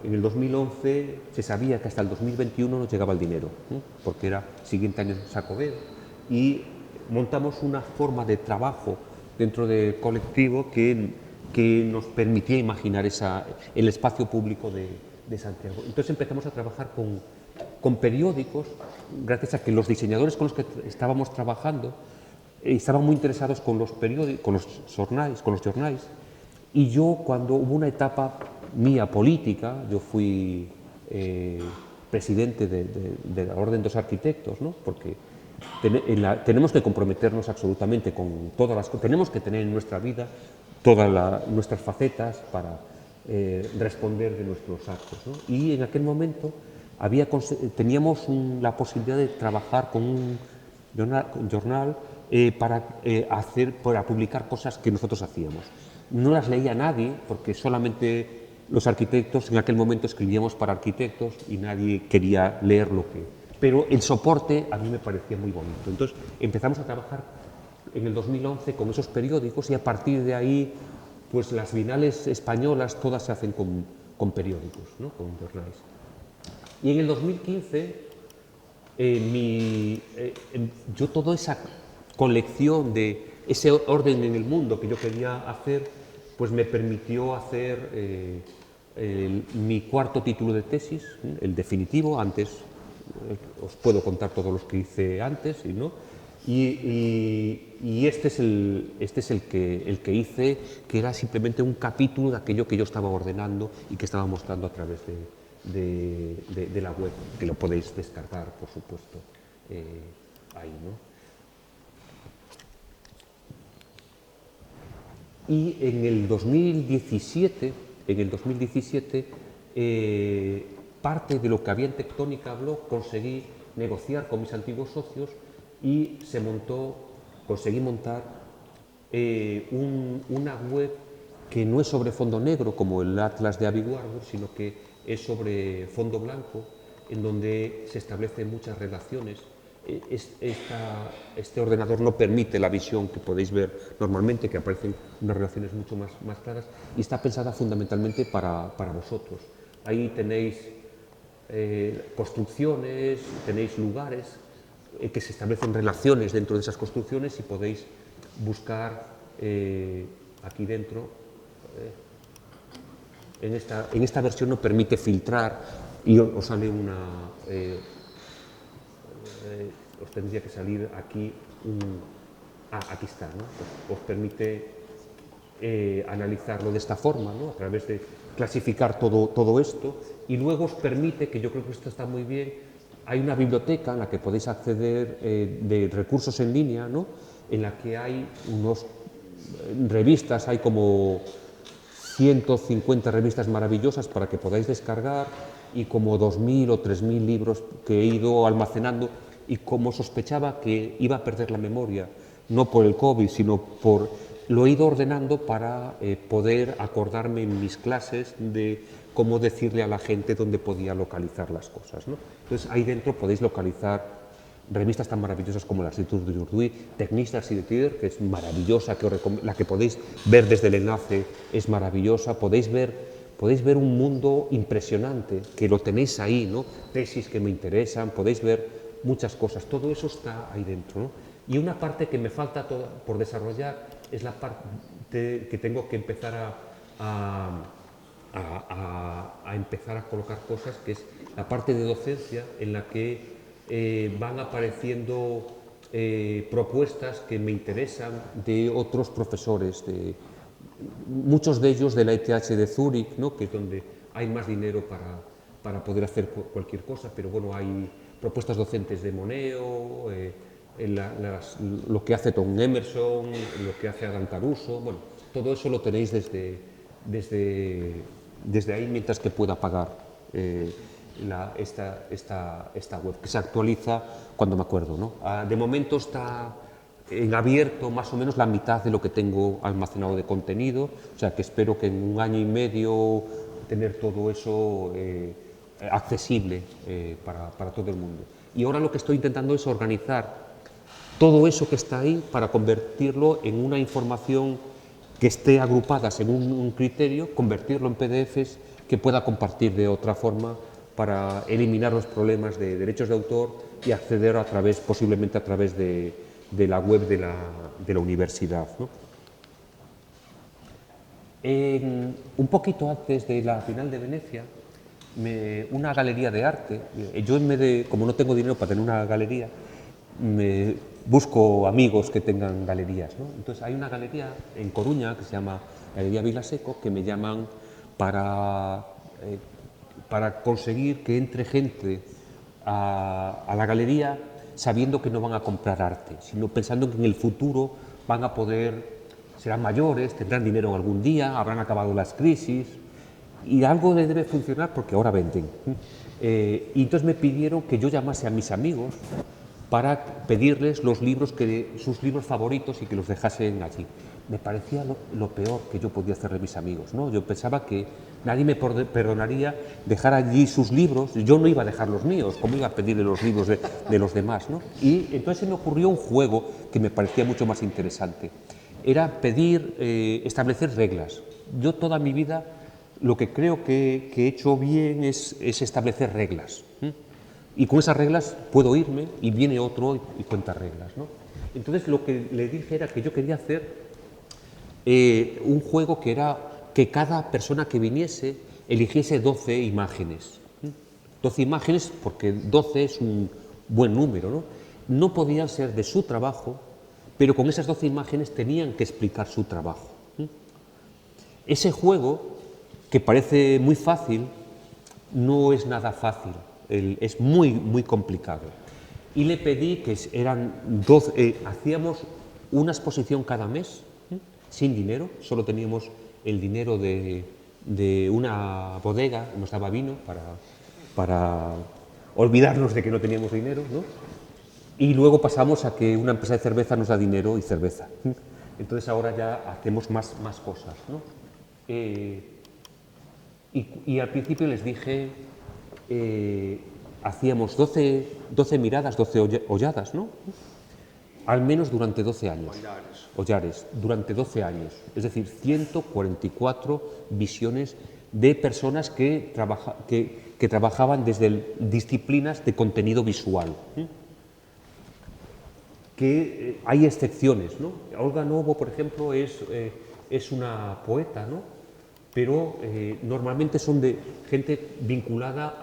En el 2011 se sabía que hasta el 2021 no llegaba el dinero, ¿no? Porque era siguiente año Xacobeo, y montamos una forma de trabajo dentro del colectivo que nos permitía imaginar el espacio público de Santiago. Entonces empezamos a trabajar con periódicos, gracias a que los diseñadores con los que estábamos trabajando estaban muy interesados con los periódicos, con los jornales, y yo, cuando hubo una etapa mía política, yo fui presidente de la Orden de los Arquitectos, ¿no? Porque tenemos que comprometernos absolutamente con todas las cosas, tenemos que tener en nuestra vida todas nuestras facetas para responder de nuestros actos, ¿no? Y en aquel momento teníamos la posibilidad de trabajar con un jornal para publicar cosas que nosotros hacíamos. No las leía nadie, porque solamente los arquitectos en aquel momento escribíamos para arquitectos y nadie quería leer lo que... Pero el soporte a mí me parecía muy bonito. Entonces empezamos a trabajar en el 2011 con esos periódicos y a partir de ahí pues las bienales españolas todas se hacen con periódicos, ¿no? Con jornales. Y en el 2015, yo toda esa colección de ese orden en el mundo que yo quería hacer, pues me permitió hacer mi cuarto título de tesis, el definitivo. Antes os puedo contar todos los que hice antes, ¿no? Y este es el que hice, que era simplemente un capítulo de aquello que yo estaba ordenando y que estaba mostrando a través de la web, que lo podéis descargar, por supuesto, ahí, ¿no? Y en el 2017, parte de lo que había en Tectónica Blog conseguí negociar con mis antiguos socios y conseguí montar una web que no es sobre fondo negro como el Atlas de Avi Warburg, sino que es sobre fondo blanco, en donde se establecen muchas relaciones. Este ordenador no permite la visión que podéis ver normalmente, que aparecen unas relaciones mucho más claras, y está pensada fundamentalmente para vosotros. Ahí tenéis construcciones, tenéis lugares, que se establecen relaciones dentro de esas construcciones y podéis buscar aquí dentro. En esta versión no permite filtrar y os sale os tendría que salir aquí aquí está, ¿no? Os permite analizarlo de esta forma, ¿no? A través de clasificar todo esto, y luego os permite, que yo creo que esto está muy bien, hay una biblioteca en la que podéis acceder de recursos en línea, ¿no? En la que hay revistas, hay como 150 revistas maravillosas para que podáis descargar, y como 2.000 o 3.000 libros que he ido almacenando, y como sospechaba que iba a perder la memoria, no por el COVID, sino lo he ido ordenando para poder acordarme en mis clases de cómo decirle a la gente dónde podía localizar las cosas, ¿no? Entonces ahí dentro podéis localizar revistas tan maravillosas como la Architecture d'aujourd'hui, Techniques d'Architecture, que es maravillosa, la que podéis ver desde el enlace es maravillosa. Podéis ver un mundo impresionante, que lo tenéis ahí, ¿no? Tesis que me interesan, podéis ver muchas cosas, todo eso está ahí dentro, ¿no? Y una parte que me falta por desarrollar es la parte que tengo que empezar a empezar a colocar cosas, que es la parte de docencia, en la que van apareciendo propuestas que me interesan de otros profesores, muchos de ellos de la ETH de Zúrich, ¿no? Que es donde hay más dinero para poder hacer cualquier cosa, pero bueno, hay propuestas docentes de Moneo, lo que hace Tom Emerson, lo que hace Adam Caruso, bueno, todo eso lo tenéis desde ahí, mientras que pueda pagar esta web, que se actualiza cuando me acuerdo, ¿no? De momento está en abierto más o menos la mitad de lo que tengo almacenado de contenido, o sea que espero que en un año y medio tener todo eso accesible para todo el mundo. Y ahora lo que estoy intentando es organizar todo eso que está ahí para convertirlo en una información que esté agrupada según un criterio, convertirlo en PDFs que pueda compartir de otra forma para eliminar los problemas de derechos de autor y acceder posiblemente a través de la web de la universidad, ¿no? Un poquito antes de la Bienal de Venecia, una galería de arte, yo como no tengo dinero para tener una galería, me busco amigos que tengan galerías, ¿no? Entonces hay una galería en Coruña que se llama Galería Vilaseco, que me llaman para conseguir que entre gente a la galería sabiendo que no van a comprar arte, sino pensando que en el futuro van a serán mayores, tendrán dinero algún día, habrán acabado las crisis, y algo le debe funcionar porque ahora venden. Y entonces me pidieron que yo llamase a mis amigos para pedirles sus libros favoritos y que los dejasen allí. Me parecía lo peor que yo podía hacerle a mis amigos, ¿no? Yo pensaba que nadie me perdonaría dejar allí sus libros, yo no iba a dejar los míos, ¿cómo iba a pedirle los libros de los demás, ¿no? Y entonces se me ocurrió un juego que me parecía mucho más interesante. era pedir, establecer reglas. Yo toda mi vida lo que creo que he hecho bien es establecer reglas. Y con esas reglas puedo irme y viene otro y cuenta reglas, ¿no? Entonces lo que le dije era que yo quería hacer un juego que era que cada persona que viniese eligiese 12 imágenes. 12 imágenes porque 12 es un buen número, ¿no? No podían ser de su trabajo, pero con esas 12 imágenes tenían que explicar su trabajo. Ese juego, que parece muy fácil, no es nada fácil, es muy, muy complicado. Y le pedí que hacíamos una exposición cada mes, sin dinero, solo teníamos el dinero de una bodega, nos daba vino para olvidarnos de que no teníamos dinero, ¿no? Y luego pasamos a que una empresa de cerveza nos da dinero y cerveza. Entonces ahora ya hacemos más cosas, ¿no? Y al principio les dije, hacíamos 12 miradas, 12 holladas, ¿no? Al menos durante 12 años. Hollares, durante 12 años. Es decir, 144 visiones de personas que trabajaban desde disciplinas de contenido visual. Que hay excepciones, ¿no? Olga Novo, por ejemplo, es una poeta, ¿no? Pero normalmente son de gente vinculada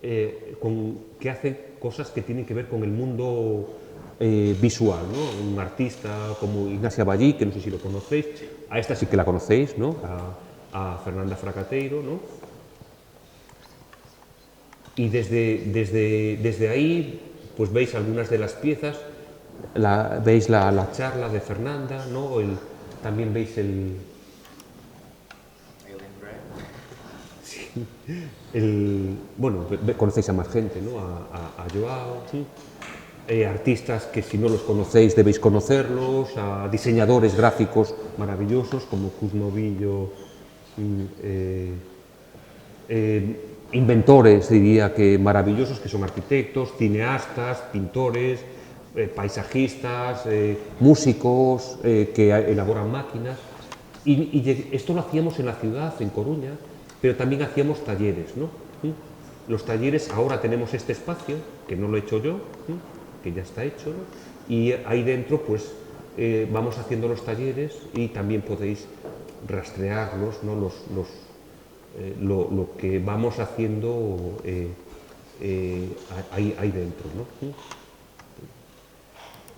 que hace cosas que tienen que ver con el mundo visual, ¿no? Un artista como Ignacia Ballí, que no sé si lo conocéis, a esta sí que la conocéis, ¿no? A Fernanda Fracateiro, ¿no? Y desde ahí, pues veis algunas de las piezas, veis la charla de Fernanda, ¿no? También veis bueno, conocéis a más gente, ¿no? A Joao, ¿sí? Artistas que si no los conocéis debéis conocerlos, a diseñadores gráficos maravillosos como Cus Novillo, inventores, diría que maravillosos, que son arquitectos, cineastas, pintores, paisajistas, músicos que elaboran máquinas. Y esto lo hacíamos en la ciudad, en Coruña, pero también hacíamos talleres, ¿no? Los talleres, ahora tenemos este espacio, que no lo he hecho yo, que ya está hecho, ¿no? Y ahí dentro, pues, vamos haciendo los talleres y también podéis rastrearlos, ¿no? Lo que vamos haciendo ahí dentro, ¿no?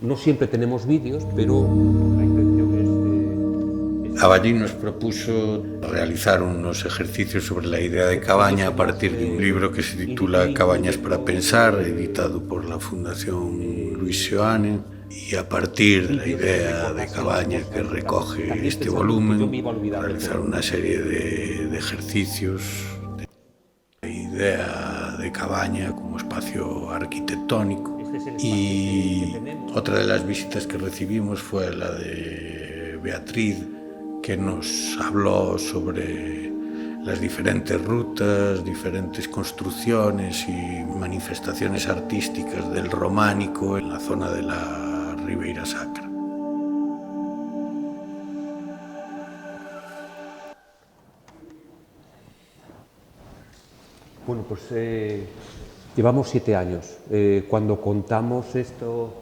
No siempre tenemos vídeos, pero la intención es... Aballín nos propuso realizar unos ejercicios sobre la idea de Cabaña a partir de un libro que se titula Cabañas para pensar, editado por la Fundación Luis Seoane, y a partir de la idea de Cabaña que recoge este volumen, realizar una serie de ejercicios de la idea de Cabaña como espacio arquitectónico. Y otra de las visitas que recibimos fue la de Beatriz, que nos habló sobre las diferentes rutas, diferentes construcciones y manifestaciones artísticas del románico en la zona de la Ribeira Sacra. Bueno, pues llevamos 7 años. Cuando contamos esto,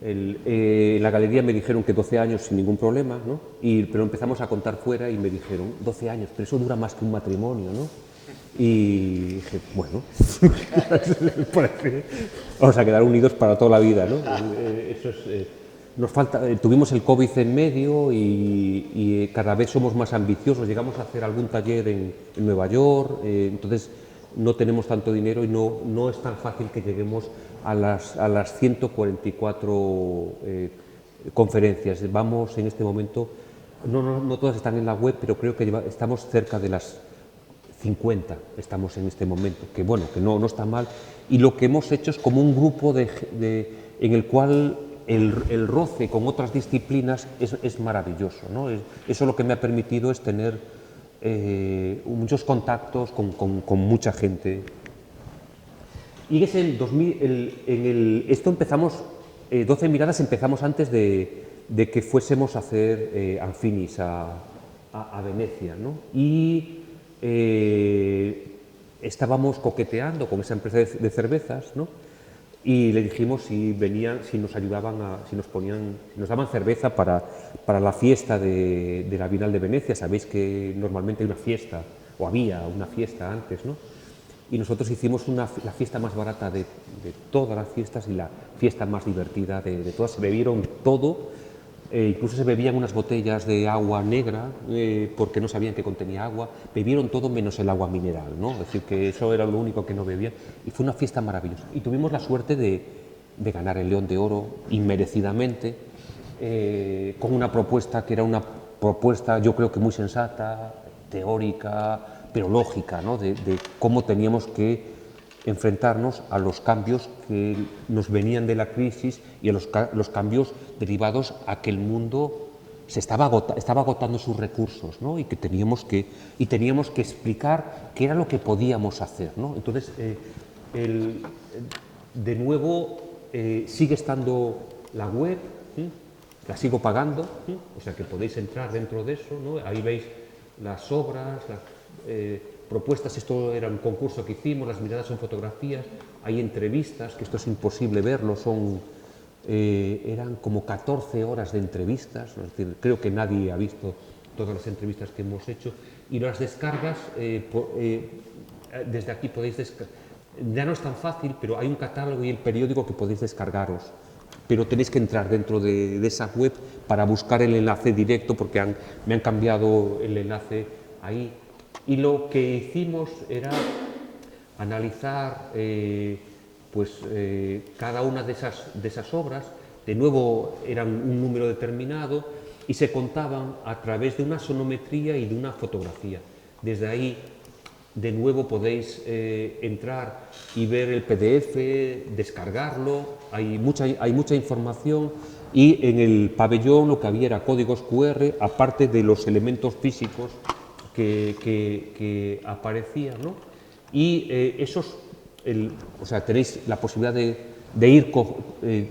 en la galería me dijeron que 12 años sin ningún problema, ¿no? Pero empezamos a contar fuera y me dijeron 12 años, pero eso dura más que un matrimonio, ¿no? Y dije, bueno, vamos a quedar unidos para toda la vida, ¿no? Eso es, nos falta, tuvimos el COVID en medio y cada vez somos más ambiciosos. Llegamos a hacer algún taller en Nueva York, entonces no tenemos tanto dinero y no es tan fácil que lleguemos a las 144 conferencias. Vamos en este momento, no todas están en la web, pero creo que estamos cerca de las 50, estamos en este momento, que bueno, que no está mal. Y lo que hemos hecho es como un grupo en el cual el roce con otras disciplinas es maravilloso, ¿no? Eso lo que me ha permitido es tener muchos contactos con mucha gente. Y es esto empezamos, 12 miradas empezamos antes de de que fuésemos a hacer Anfinis a Venecia, ¿no? Y estábamos coqueteando con esa empresa de cervezas, ¿no? Y le dijimos si venían, si nos ayudaban, si nos daban cerveza para la fiesta de la Bienal de Venecia. Sabéis que normalmente hay una fiesta, o había una fiesta antes, ¿no? Y nosotros hicimos la fiesta más barata de todas las fiestas y la fiesta más divertida de todas. Se bebieron todo, incluso se bebían unas botellas de agua negra porque no sabían que contenía agua. Bebieron todo menos el agua mineral, ¿no? Es decir, que eso era lo único que no bebían. Y fue una fiesta maravillosa. Y tuvimos la suerte de ganar el León de Oro inmerecidamente, con una propuesta que era una propuesta, yo creo que muy sensata, teórica, pero lógica, ¿no? De cómo teníamos que enfrentarnos a los cambios que nos venían de la crisis y a los cambios derivados a que el mundo estaba agotando sus recursos, ¿no? Y que teníamos que explicar qué era lo que podíamos hacer, ¿no? Entonces, de nuevo, sigue estando la web, la sigo pagando, o sea que podéis entrar dentro de eso, ¿no? Ahí veis las obras, las propuestas. Esto era un concurso que hicimos, las miradas son fotografías, hay entrevistas, que esto es imposible verlo, eran como 14 horas de entrevistas, es decir, creo que nadie ha visto todas las entrevistas que hemos hecho, y las descargas, desde aquí podéis descargar, ya no es tan fácil, pero hay un catálogo y el periódico que podéis descargaros, pero tenéis que entrar dentro de esa web para buscar el enlace directo, porque me han cambiado el enlace ahí. Y lo que hicimos era analizar cada una de esas obras. De nuevo eran un número determinado y se contaban a través de una sonometría y de una fotografía. Desde ahí, de nuevo, podéis entrar y ver el PDF, descargarlo. Hay mucha información, y en el pabellón lo que había era códigos QR, aparte de los elementos físicos que aparecían, ¿no? Y tenéis la posibilidad de ir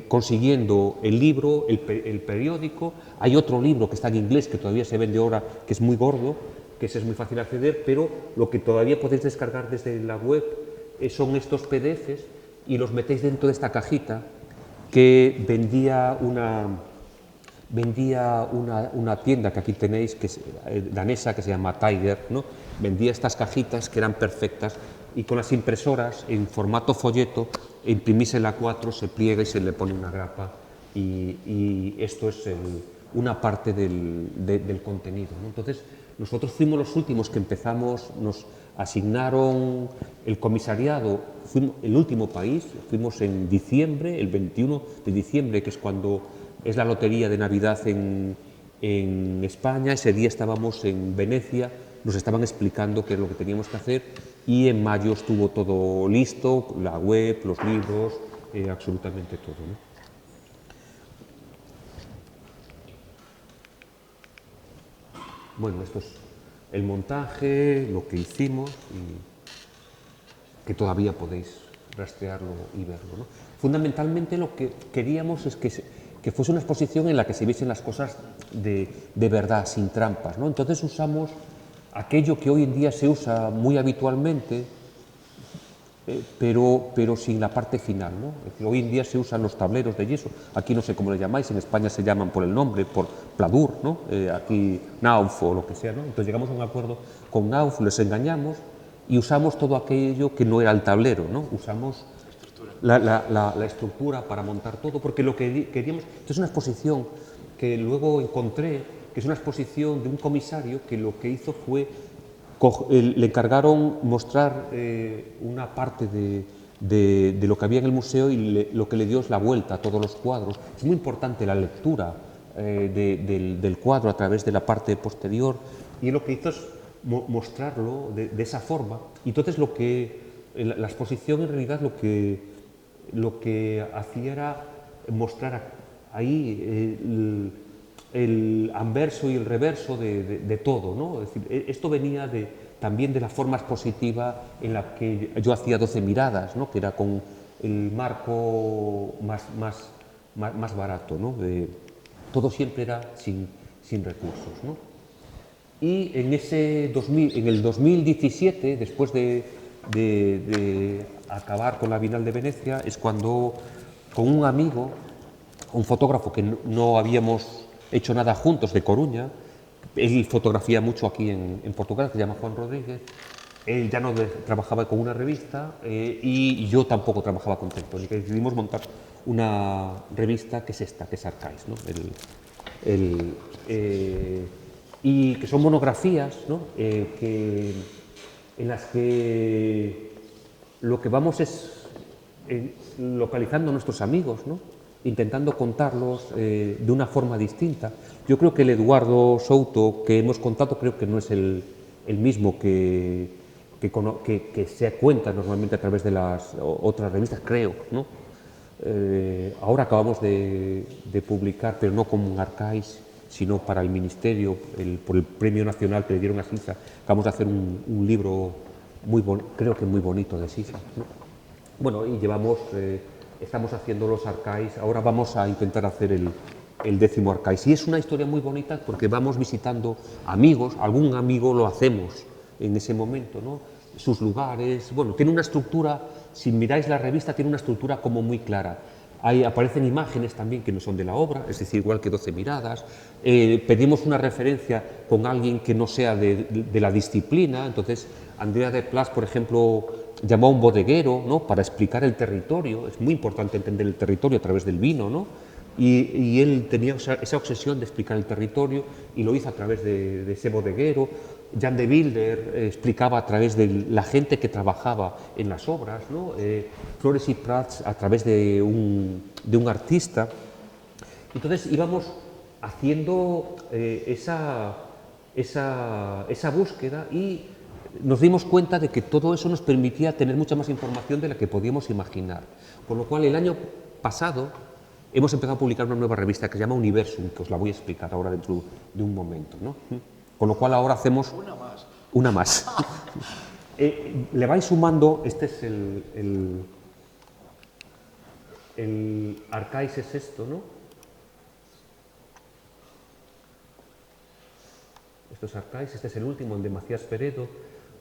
consiguiendo el libro, el periódico. Hay otro libro que está en inglés, que todavía se vende ahora, que es muy gordo, que ese es muy fácil de acceder, pero lo que todavía podéis descargar desde la web son estos PDFs, y los metéis dentro de esta cajita que vendía una tienda que aquí tenéis, que es danesa, que se llama Tiger, ¿no? Vendía estas cajitas que eran perfectas, y con las impresoras en formato folleto imprimís el A4, se pliega y se le pone una grapa, y esto es una parte del contenido, ¿no? Entonces, nosotros fuimos los últimos que empezamos, nos asignaron el comisariado, fuimos el último país, fuimos en diciembre, el 21 de diciembre, que es cuando es la lotería de Navidad en España. Ese día estábamos en Venecia, nos estaban explicando qué es lo que teníamos que hacer, y en mayo estuvo todo listo, la web, los libros, absolutamente todo, ¿no? Bueno, esto es el montaje, lo que hicimos, y que todavía podéis rastrearlo y verlo, ¿no? Fundamentalmente lo que queríamos es que fuese una exposición en la que se viesen las cosas de verdad, sin trampas, ¿no? Entonces usamos aquello que hoy en día se usa muy habitualmente, pero sin la parte final, ¿no? Es decir, hoy en día se usan los tableros de yeso, aquí no sé cómo le llamáis, en España se llaman por el nombre, por Pladur, ¿no? Aquí Nauf o lo que sea, ¿no? Entonces llegamos a un acuerdo con Nauf, les engañamos y usamos todo aquello que no era el tablero, ¿no? Usamos la estructura para montar todo, porque lo que queríamos... Esto es una exposición que luego encontré, que es una exposición de un comisario que lo que hizo fue... Le encargaron mostrar una parte de lo que había en el museo, y lo que le dio es la vuelta a todos los cuadros. Es muy importante la lectura del cuadro a través de la parte posterior, y lo que hizo es mostrarlo de esa forma. Y entonces la exposición en realidad lo que hacía era mostrar ahí el anverso y el reverso de todo, ¿no? Es decir, esto venía también de la forma expositiva en la que yo hacía 12 miradas, ¿no? Que era con el marco más barato, ¿no? todo siempre era sin recursos, ¿no? Y en el 2017, después de acabar con la Bienal de Venecia, es cuando con un amigo, un fotógrafo que no habíamos hecho nada juntos, de Coruña, él fotografía mucho aquí en Portugal, que se llama Juan Rodríguez, él ya no trabajaba con una revista y yo tampoco trabajaba con Tectónica. Decidimos montar una revista que es esta, que es Arcais, ¿no? Y que son monografías, ¿no? En las que lo que vamos es localizando a nuestros amigos, ¿no? Intentando contarlos de una forma distinta. Yo creo que el Eduardo Souto que hemos contado creo que no es el mismo que se cuenta normalmente a través de las otras revistas, creo, ¿no? Ahora acabamos de publicar, pero no como un Arcais, sino para el Ministerio, por el Premio Nacional que le dieron a Sisa, acabamos de hacer un libro creo que muy bonito de Sisa, ¿no? Bueno, y estamos haciendo los Arcais, ahora vamos a intentar hacer el 10º Arcais. Y es una historia muy bonita porque vamos visitando amigos, algún amigo lo hacemos en ese momento, ¿no? Sus lugares, bueno, tiene una estructura, si miráis la revista, tiene una estructura como muy clara. Ahí aparecen imágenes también que no son de la obra, es decir, igual que 12 miradas. Pedimos una referencia con alguien que no sea de la disciplina, entonces Andrea de Plas, por ejemplo, llamó a un bodeguero, ¿no? Para explicar el territorio, es muy importante entender el territorio a través del vino, ¿no? Y él tenía esa obsesión de explicar el territorio y lo hizo a través de ese bodeguero. Jan de Wilder explicaba a través de la gente que trabajaba en las obras, ¿no? Flores y Prats a través de un artista. Entonces íbamos haciendo esa búsqueda y nos dimos cuenta de que todo eso nos permitía tener mucha más información de la que podíamos imaginar. Con lo cual el año pasado hemos empezado a publicar una nueva revista que se llama Universum, que os la voy a explicar ahora dentro de un momento, ¿no? Con lo cual ahora hacemos una más. Le vais sumando, este es el Arcais es esto, ¿no? Esto es Arcais, este es el último, el de Macías Peredo.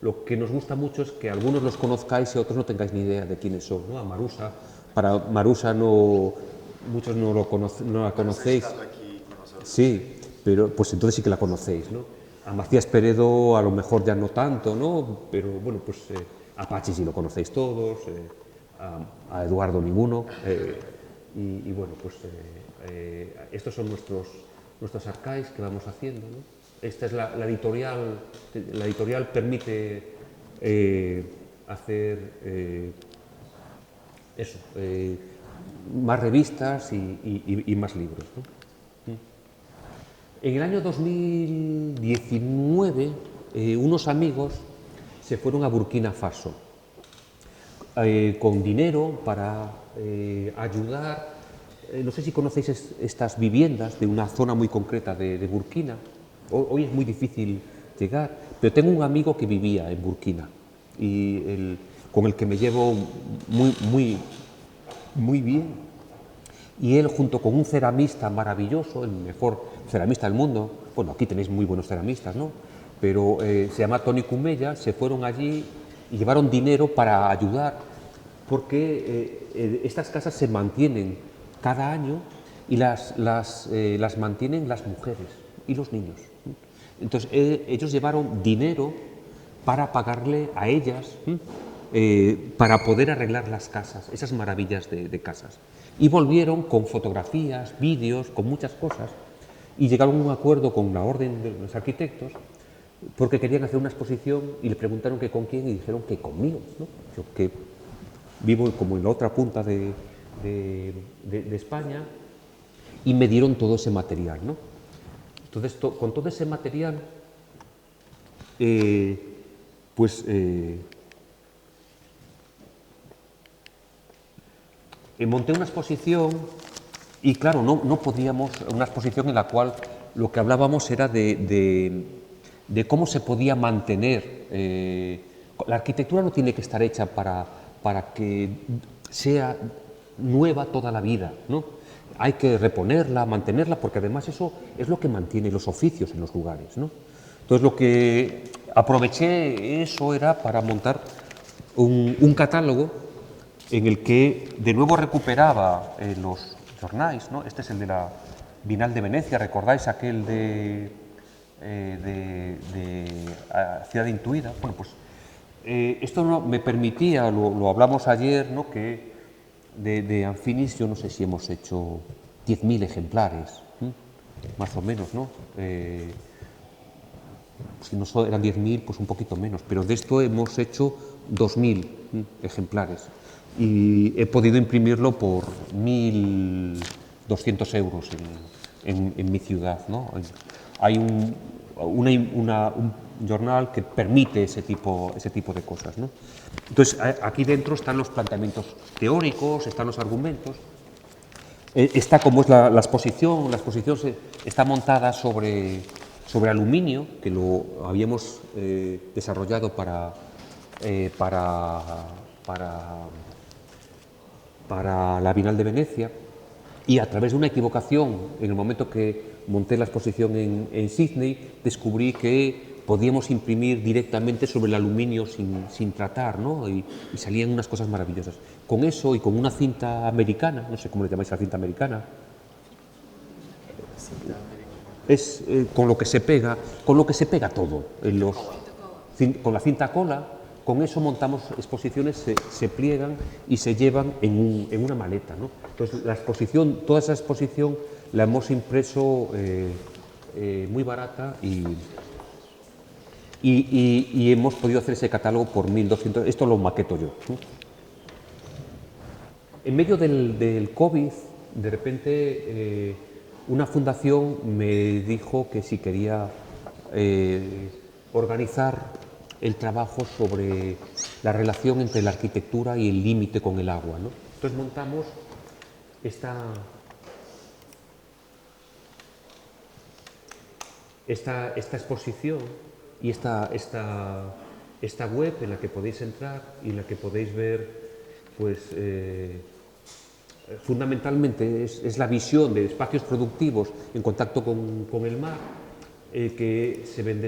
Lo que nos gusta mucho es que algunos los conozcáis y otros no tengáis ni idea de quiénes son, ¿no? A Marusa, para Marusa muchos no la conocéis. Sí, pero pues entonces sí que la conocéis, ¿no? A Macías Peredo a lo mejor ya no tanto, ¿no? Pero bueno, pues a Pachi sí lo conocéis todos, a Eduardo ninguno, y bueno, pues estos son nuestros Arcais que vamos haciendo, ¿no? Esta es la editorial permite hacer eso, más revistas y más libros, ¿no? En el año 2019, unos amigos se fueron a Burkina Faso con dinero para ayudar. No sé si conocéis estas viviendas de una zona muy concreta de Burkina. Hoy es muy difícil llegar, pero tengo un amigo que vivía en Burkina y con el que me llevo muy bien. Y él, junto con un ceramista maravilloso, el mejor ceramista del mundo, bueno, aquí tenéis muy buenos ceramistas, ¿no? Pero se llama Tony Cumella, se fueron allí y llevaron dinero para ayudar, porque estas casas se mantienen cada año y las mantienen las mujeres y los niños. Entonces ellos llevaron dinero para pagarle a ellas, para poder arreglar las casas, esas maravillas de casas. Y volvieron con fotografías, vídeos, con muchas cosas, y llegaron a un acuerdo con la Orden de los Arquitectos, porque querían hacer una exposición y le preguntaron que con quién y dijeron que conmigo, ¿no? Yo que vivo como en la otra punta de España, y me dieron todo ese material, ¿no? Entonces, con todo ese material, monté una exposición y, claro, no podíamos, una exposición en la cual lo que hablábamos era de cómo se podía mantener. La arquitectura no tiene que estar hecha para que sea nueva toda la vida, ¿no? hay que reponerla, mantenerla, porque además eso es lo que mantiene los oficios en los lugares, ¿no? Entonces lo que aproveché eso era para montar un catálogo en el que de nuevo recuperaba los jornais, ¿no? Este es el de la Bienal de Venecia, ¿recordáis aquel de Ciudad Intuida? Bueno, pues esto me permitía, lo hablamos ayer, ¿no? Que de Anfinis yo no sé si hemos hecho 10.000 ejemplares, más o menos, ¿no? Si no eran 10.000, pues un poquito menos, pero de esto hemos hecho 2.000 ejemplares y he podido imprimirlo por 1.200 euros en mi ciudad, ¿no? Hay un jornal que permite ese tipo de cosas, ¿no? Entonces, aquí dentro están los planteamientos teóricos, están los argumentos, está como es la exposición está montada sobre aluminio, que lo habíamos desarrollado para la Bienal de Venecia, y a través de una equivocación, en el momento que monté la exposición en Sydney, descubrí que podíamos imprimir directamente sobre el aluminio sin tratar, ¿no? Y salían unas cosas maravillosas. Con eso y con una cinta americana, no sé cómo le llamáis a la cinta americana, es con lo que se pega todo, con la cinta cola. Con eso montamos exposiciones, se pliegan y se llevan en una maleta, ¿no? Entonces, toda esa exposición la hemos impreso muy barata y hemos podido hacer ese catálogo por 1.200, esto lo maqueto yo, ¿no? En medio del COVID, de repente, una fundación me dijo que si quería organizar el trabajo sobre la relación entre la arquitectura y el límite con el agua, ¿no? Entonces montamos esta exposición y esta web en la que podéis entrar y en la que podéis ver, pues, fundamentalmente es la visión de espacios productivos en contacto con el mar, que se ven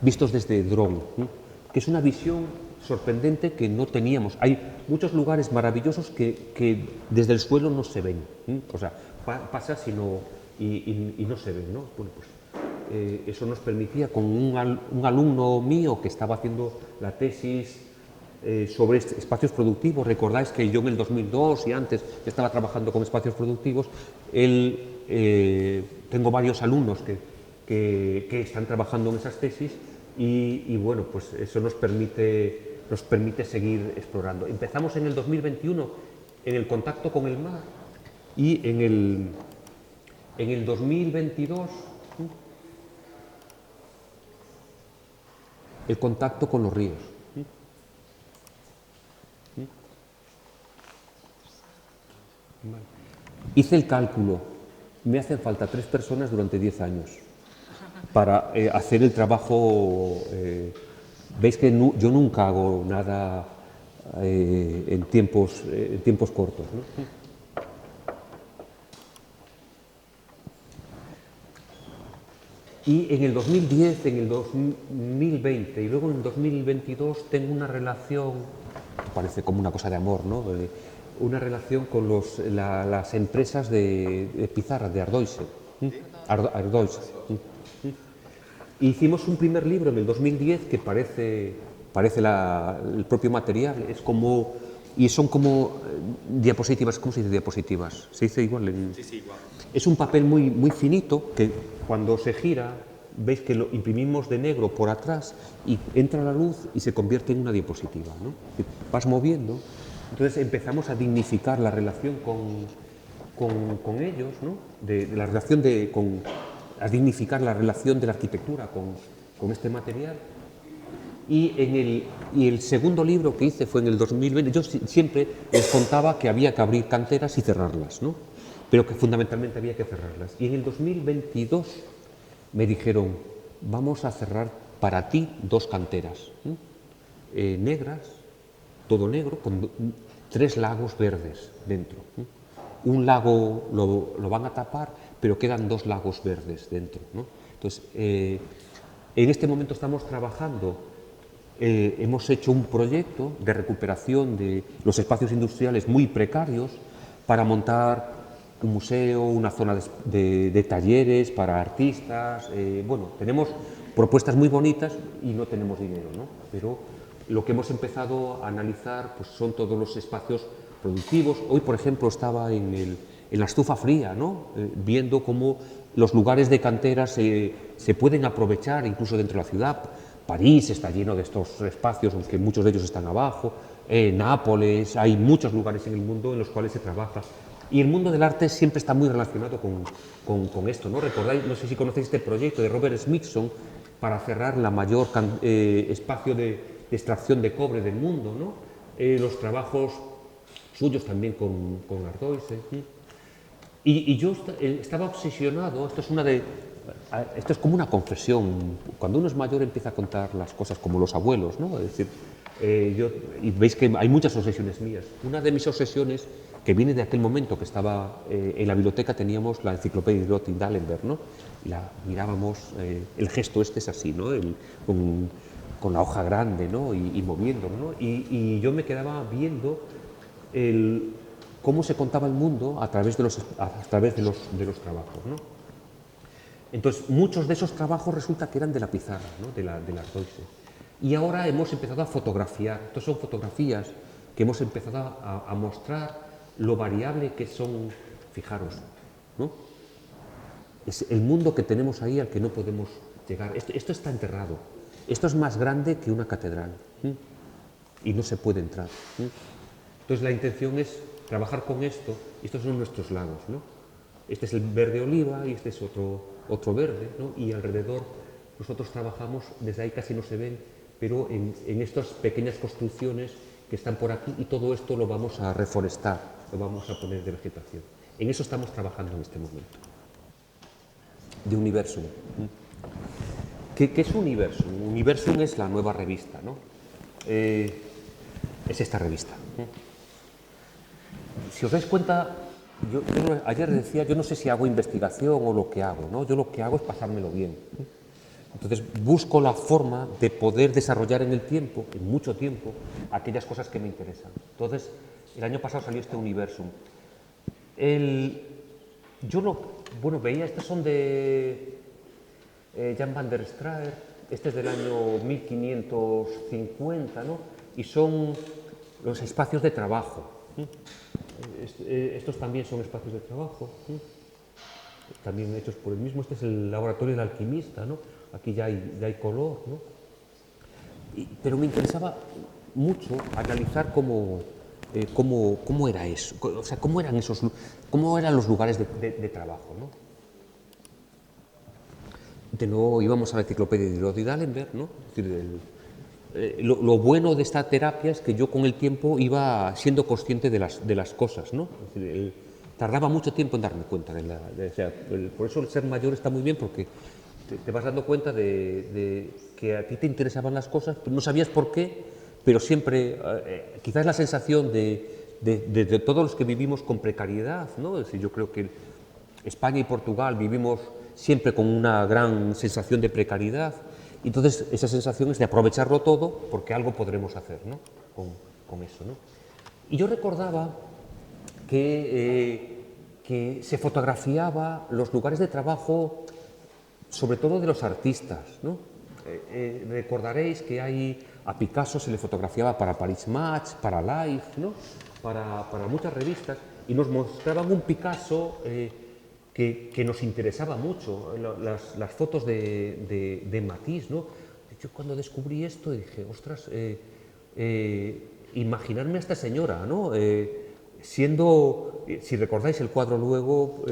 vistos desde dron, ¿no? Que es una visión sorprendente que no teníamos. Hay muchos lugares maravillosos que desde el suelo no se ven, ¿no? O sea, pasas y no se ven, ¿no? Bueno, pues eso nos permitía, con un alumno mío que estaba haciendo la tesis sobre espacios productivos. Recordáis que yo en el 2002 y antes estaba trabajando con espacios productivos. Tengo varios alumnos que están trabajando en esas tesis y bueno, pues eso nos permite seguir explorando. Empezamos en el 2021 en el contacto con el mar y en el 2022 el contacto con los ríos. Hice el cálculo, me hacen falta 3 personas durante 10 años para hacer el trabajo. Veis que yo nunca hago nada en tiempos cortos, ¿no? Y en el 2010, en el 2020 y luego en el 2022 tengo una relación, parece como una cosa de amor, ¿no? Una relación con las empresas de pizarra, de Ardoise. Ardoise. Hicimos un primer libro en el 2010 que parece el propio material, y son como diapositivas. ¿Cómo se dice diapositivas? ¿Se dice igual? Sí, igual. Es un papel muy, muy finito que cuando se gira, veis que lo imprimimos de negro por atrás y entra la luz y se convierte en una diapositiva, ¿no? Vas moviendo. Entonces empezamos a dignificar la relación con ellos, ¿no? A dignificar la relación de la arquitectura con este material. Y el segundo libro que hice fue en el 2020. Yo siempre les contaba que había que abrir canteras y cerrarlas, ¿no? Pero que fundamentalmente había que cerrarlas. Y en el 2022 me dijeron, vamos a cerrar para ti 2 canteras, negras, todo negro, con 3 lagos verdes dentro. un lago lo van a tapar, pero quedan 2 lagos verdes dentro, ¿no? Entonces, en este momento estamos trabajando, hemos hecho un proyecto de recuperación de los espacios industriales muy precarios para montar un museo, una zona de talleres para artistas. Bueno, tenemos propuestas muy bonitas y no tenemos dinero, ¿no? Pero lo que hemos empezado a analizar pues, son todos los espacios productivos. Hoy, por ejemplo, estaba en la estufa fría, ¿no? Viendo cómo los lugares de cantera se pueden aprovechar incluso dentro de la ciudad. París está lleno de estos espacios, aunque muchos de ellos están abajo. Nápoles, hay muchos lugares en el mundo en los cuales se trabaja. Y el mundo del arte siempre está muy relacionado con esto, ¿no? Recordáis, no sé si conocéis este proyecto de Robert Smithson para cerrar la mayor espacio de extracción de cobre del mundo, ¿no? Los trabajos suyos también con Ardoise. Y yo estaba obsesionado, esto es como una confesión, cuando uno es mayor empieza a contar las cosas como los abuelos, ¿no? Es decir, y veis que hay muchas obsesiones mías. Una de mis obsesiones, que viene de aquel momento que estaba en la biblioteca, teníamos la enciclopedia de Dorothee Dallenberg, ¿no? La mirábamos, el gesto este es así, ¿no? Con la hoja grande, ¿no? Y moviéndolo, ¿no? Y yo me quedaba viendo cómo se contaba el mundo a través de los trabajos, ¿no? Entonces, muchos de esos trabajos resulta que eran de la pizarra, ¿no? de la Ardoise. Y ahora hemos empezado a fotografiar. Entonces, son fotografías que hemos empezado a mostrar lo variable que son, fijaros, ¿no? Es el mundo que tenemos ahí al que no podemos llegar. Esto está enterrado. Esto es más grande que una catedral, ¿sí? Y no se puede entrar, ¿sí? Entonces, la intención es trabajar con esto. Estos son nuestros lagos, ¿no? Este es el verde oliva y este es otro verde, ¿no? Y alrededor nosotros trabajamos, desde ahí casi no se ven, pero en estas pequeñas construcciones que están por aquí, y todo esto lo vamos a reforestar, lo vamos a poner de vegetación. En eso estamos trabajando en este momento. De Universum. ¿Qué es Universum? Universum es la nueva revista, ¿no? Es esta revista. Si os dais cuenta, yo ayer decía, yo no sé si hago investigación o lo que hago, ¿no? Yo lo que hago es pasármelo bien. Entonces busco la forma de poder desarrollar en el tiempo, en mucho tiempo, aquellas cosas que me interesan. Entonces, el año pasado salió este Universum. Bueno, veía, estos son de Jan van der Straer, este es del año 1550, ¿no? Y son los espacios de trabajo. Estos también son espacios de trabajo, también hechos por el mismo. Este es el laboratorio del alquimista, ¿no? Aquí ya hay color, ¿no? Pero me interesaba mucho analizar cómo era eso, o sea, cómo eran los lugares de trabajo, ¿no? De nuevo íbamos a la enciclopedia de Dorothee Dallenberg, ¿no? Es decir, lo bueno de esta terapia es que yo con el tiempo iba siendo consciente de las cosas, ¿no? Es decir, tardaba mucho tiempo en darme cuenta. Por eso el ser mayor está muy bien, porque te vas dando cuenta de que a ti te interesaban las cosas, pero no sabías por qué, pero siempre, quizás la sensación de todos los que vivimos con precariedad, ¿no? Es decir, yo creo que España y Portugal vivimos siempre con una gran sensación de precariedad. Entonces, esa sensación es de aprovecharlo todo porque algo podremos hacer, ¿no? con eso, ¿no? Y yo recordaba que se fotografiaba los lugares de trabajo, sobre todo de los artistas, ¿no? Recordaréis que a Picasso se le fotografiaba para Paris Match, para Life, ¿no? para muchas revistas, y nos mostraban un Picasso que nos interesaba mucho, las fotos de Matisse, ¿no? Yo cuando descubrí esto dije, ostras, imaginarme a esta señora, ¿no? Siendo, si recordáis el cuadro luego,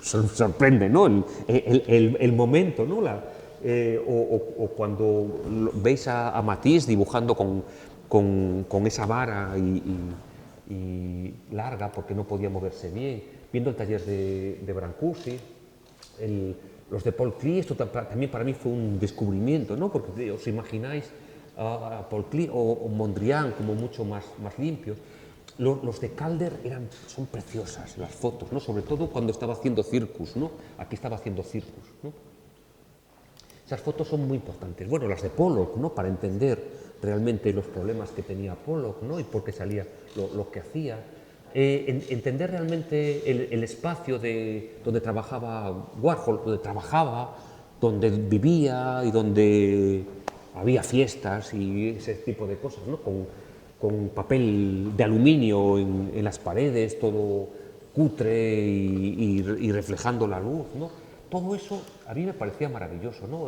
sorprende, ¿no? El momento, ¿no? O cuando veis a Matisse dibujando con esa vara y larga porque no podía moverse bien, viendo el taller de Brancusi, los de Paul Klee, esto también para mí fue un descubrimiento, ¿no? Porque os imagináis a Paul Klee o Mondrian como mucho más limpios. Los de Calder son preciosas, las fotos, ¿no? Sobre todo cuando estaba haciendo circus, ¿no? Aquí estaba haciendo circus, ¿no? Esas fotos son muy importantes. Bueno, las de Pollock, ¿no? Para entender realmente los problemas que tenía Pollock, ¿no? Y por qué salía lo que hacía. Entender realmente el espacio donde trabajaba Warhol, donde vivía y donde había fiestas y ese tipo de cosas, ¿no? Con papel de aluminio en las paredes, todo cutre y reflejando la luz, ¿no? Todo eso a mí me parecía maravilloso, ¿no?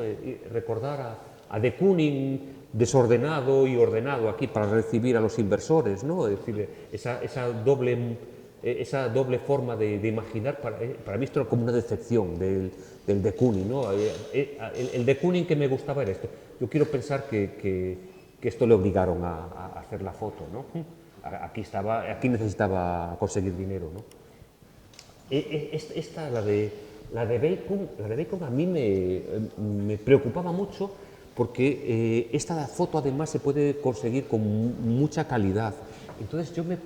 Recordar a de Kooning desordenado y ordenado aquí para recibir a los inversores, ¿no? Es decir, esa doble forma de imaginar, para mí esto era como una decepción del de Kooning, ¿no? El de Kooning que me gustaba era esto. Yo quiero pensar que esto le obligaron a hacer la foto, ¿no? Aquí necesitaba conseguir dinero, ¿no? Esta, la de Bacon a mí me preocupaba mucho porque esta foto además se puede conseguir con mucha calidad. Entonces yo me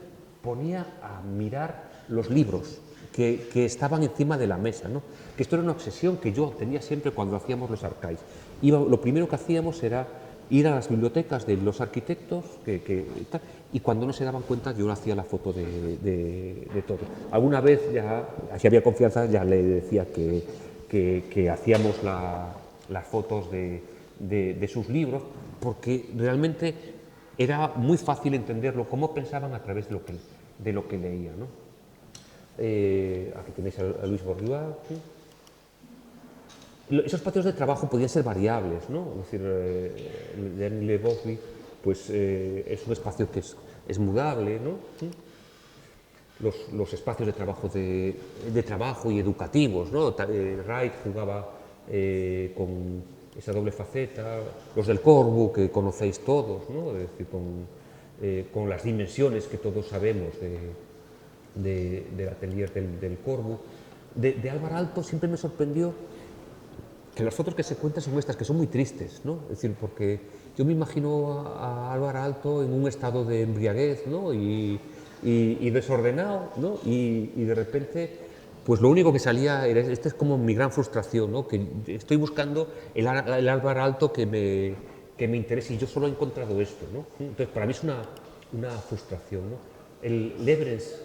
ponía a mirar los libros que estaban encima de la mesa, ¿no? Que esto era una obsesión que yo tenía siempre cuando hacíamos los archives. Lo primero que hacíamos era ir a las bibliotecas de los arquitectos y cuando no se daban cuenta yo hacía la foto de todo. Alguna vez ya, si había confianza, ya le decía que hacíamos las fotos de sus libros, porque realmente era muy fácil entenderlo, cómo pensaban a través de lo que leía, ¿no? Aquí tenéis a Luis Bourgeois. ¿Sí? Esos espacios de trabajo podían ser variables, ¿no? Es decir, Denis Le Bosby, pues es un espacio que es mudable, ¿no? ¿Sí? Los espacios de trabajo y educativos, ¿no? Wright jugaba con esa doble faceta, los del Corbu que conocéis todos, ¿no? Es decir, con las dimensiones que todos sabemos del atelier del Corbu. De Álvar Aalto siempre me sorprendió que las fotos que se cuentan son estas, que son muy tristes, ¿no? Es decir, porque yo me imagino a Álvar Aalto en un estado de embriaguez, ¿no? Y desordenado, ¿no? Y de repente, pues lo único que salía era, esta es como mi gran frustración, ¿no? Que estoy buscando el Álvar Aalto que me interese y yo solo he encontrado esto, ¿no? Entonces, para mí es una frustración, ¿no? El Lebrens,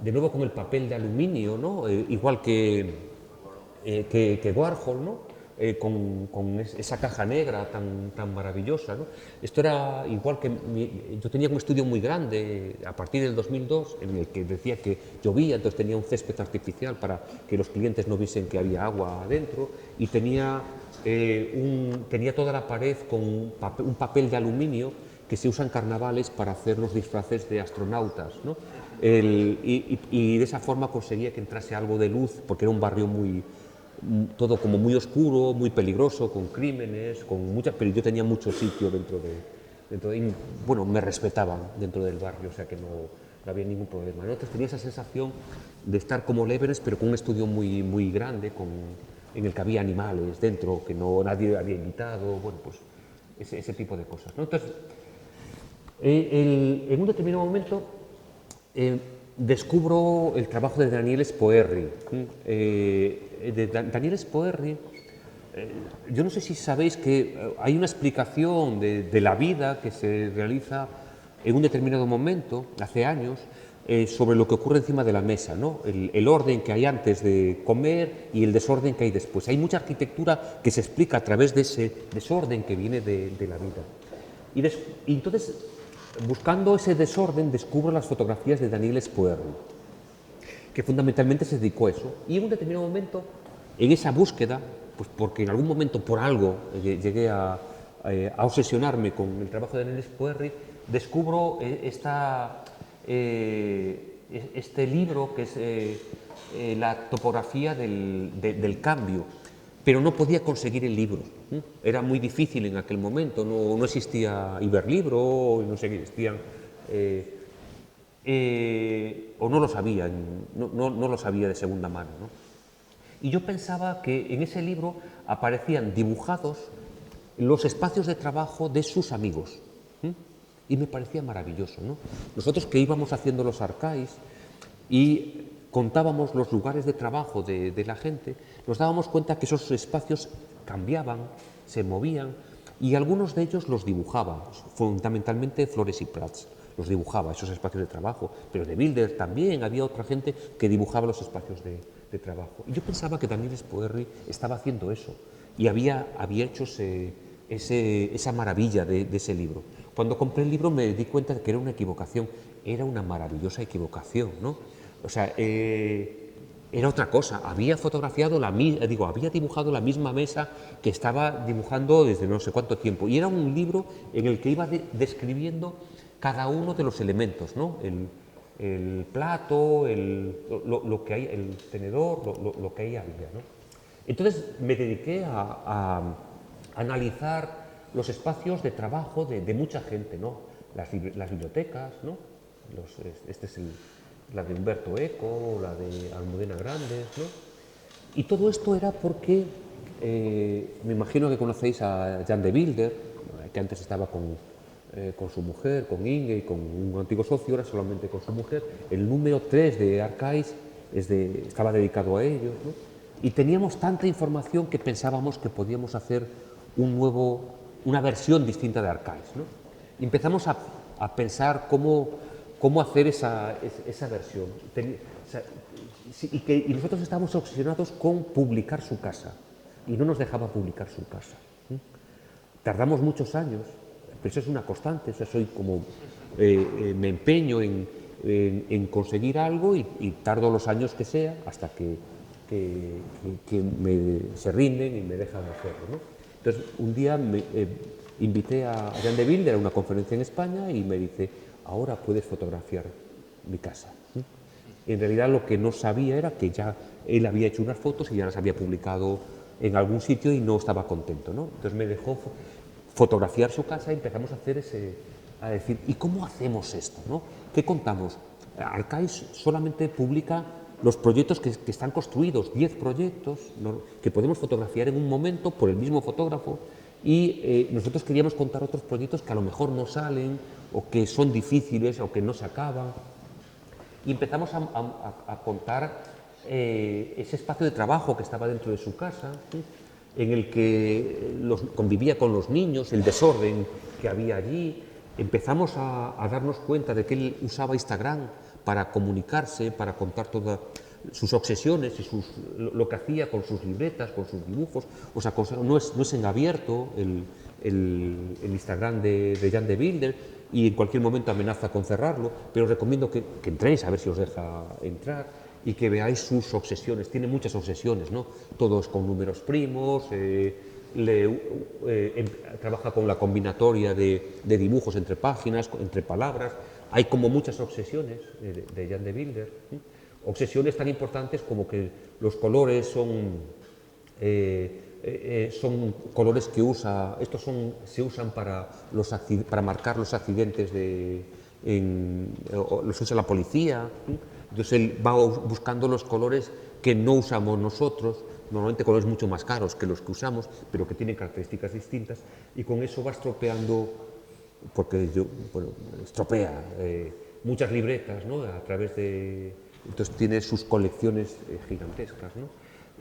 de nuevo con el papel de aluminio, ¿no? Igual que Warhol, ¿no? Con esa caja negra tan maravillosa, ¿no? Esto era igual que yo tenía un estudio muy grande a partir del 2002 en el que decía que llovía, entonces tenía un césped artificial para que los clientes no viesen que había agua adentro y tenía toda la pared con un papel de aluminio que se usa en carnavales para hacer los disfraces de astronautas, ¿no? Y de esa forma conseguía que entrase algo de luz, porque era un barrio todo como muy oscuro, muy peligroso, con crímenes, pero yo tenía mucho sitio dentro de bueno, me respetaban dentro del barrio, o sea que no había ningún problema, ¿no? Entonces tenía esa sensación de estar como Lebrens, pero con un estudio muy grande, en el que había animales dentro, que nadie había invitado, bueno, pues ese tipo de cosas, ¿no? Entonces, en un determinado momento descubro el trabajo de Daniel Spoerri. Daniel Spoerri, yo no sé si sabéis que hay una explicación de la vida que se realiza en un determinado momento, hace años, sobre lo que ocurre encima de la mesa, ¿no? El orden que hay antes de comer y el desorden que hay después. Hay mucha arquitectura que se explica a través de ese desorden que viene de la vida. Y entonces, buscando ese desorden, descubro las fotografías de Daniel Spoerri, que fundamentalmente se dedicó a eso. Y en un determinado momento, en esa búsqueda, pues porque en algún momento por algo llegué a obsesionarme con el trabajo de Daniel Spoerri, descubro este libro que es la topografía del cambio, pero no podía conseguir el libro. Era muy difícil en aquel momento, no existía Iberlibro, no existían, o no lo sabía, no lo sabía de segunda mano, ¿no? Y yo pensaba que en ese libro aparecían dibujados los espacios de trabajo de sus amigos. Y me parecía maravilloso, ¿no? Nosotros que íbamos haciendo los arcais y contábamos los lugares de trabajo de la gente, nos dábamos cuenta que esos espacios cambiaban, se movían, y algunos de ellos los dibujaba, fundamentalmente Flores y Prats, los dibujaba, esos espacios de trabajo, pero de Bilder también había otra gente que dibujaba los espacios de trabajo. Y yo pensaba que Daniel Spoerri estaba haciendo eso, y había hecho esa maravilla de ese libro. Cuando compré el libro me di cuenta de que era una equivocación, era una maravillosa equivocación, ¿no? O sea, era otra cosa, había había dibujado la misma mesa que estaba dibujando desde no sé cuánto tiempo, y era un libro en el que iba describiendo cada uno de los elementos, ¿no? El plato, lo que hay, el tenedor, lo que ahí había, ¿no? Entonces me dediqué a analizar los espacios de trabajo de mucha gente, ¿no? Las bibliotecas, ¿no? Este es la de Humberto Eco, la de Almudena Grandes, ¿no? Y todo esto era porque, me imagino que conocéis a Jan de Bilder, que antes estaba con su mujer, con Inge y con un antiguo socio, ahora solamente con su mujer. El número 3 de Arcais estaba dedicado a ellos, ¿no? Y teníamos tanta información que pensábamos que podíamos hacer una versión distinta de Arcais, ¿no? Y empezamos a pensar cómo hacer esa versión. Y nosotros estábamos obsesionados con publicar su casa, y no nos dejaba publicar su casa. Tardamos muchos años, pero eso es una constante, o sea, me empeño en conseguir algo y tardo los años que sea hasta que se rinden y me dejan hacerlo, ¿no? Entonces, un día invité a Jan de Bilder a una conferencia en España y me dice: ahora puedes fotografiar mi casa. En realidad lo que no sabía era que ya él había hecho unas fotos y ya las había publicado en algún sitio y no estaba contento, ¿no? Entonces me dejó fotografiar su casa y empezamos a decir, ¿y cómo hacemos esto, no? ¿Qué contamos? Arcais solamente publica los proyectos que están construidos, 10 proyectos, ¿no?, que podemos fotografiar en un momento por el mismo fotógrafo, y nosotros queríamos contar otros proyectos que a lo mejor no salen, o que son difíciles, o que no se acaban. Y empezamos a contar ese espacio de trabajo que estaba dentro de su casa, ¿sí?, en el que convivía con los niños, el desorden que había allí. Empezamos a darnos cuenta de que él usaba Instagram para comunicarse, para contar todas sus obsesiones y lo que hacía con sus libretas, con sus dibujos. O sea, no es en abierto el Instagram de Jan de Bilder, y en cualquier momento amenaza con cerrarlo, pero os recomiendo que entréis a ver si os deja entrar y que veáis sus obsesiones. Tiene muchas obsesiones, ¿no? Todos con números primos, trabaja con la combinatoria de dibujos entre páginas, entre palabras. Hay como muchas obsesiones de Jan de Bilder, ¿sí? Obsesiones tan importantes como que los colores son colores que se usan para marcar los accidentes, los usa la policía, ¿sí? Entonces él va buscando los colores que no usamos nosotros, normalmente colores mucho más caros que los que usamos, pero que tienen características distintas, y con eso va estropeando, estropea muchas libretas, ¿no?, a través de... Entonces tiene sus colecciones gigantescas, ¿no?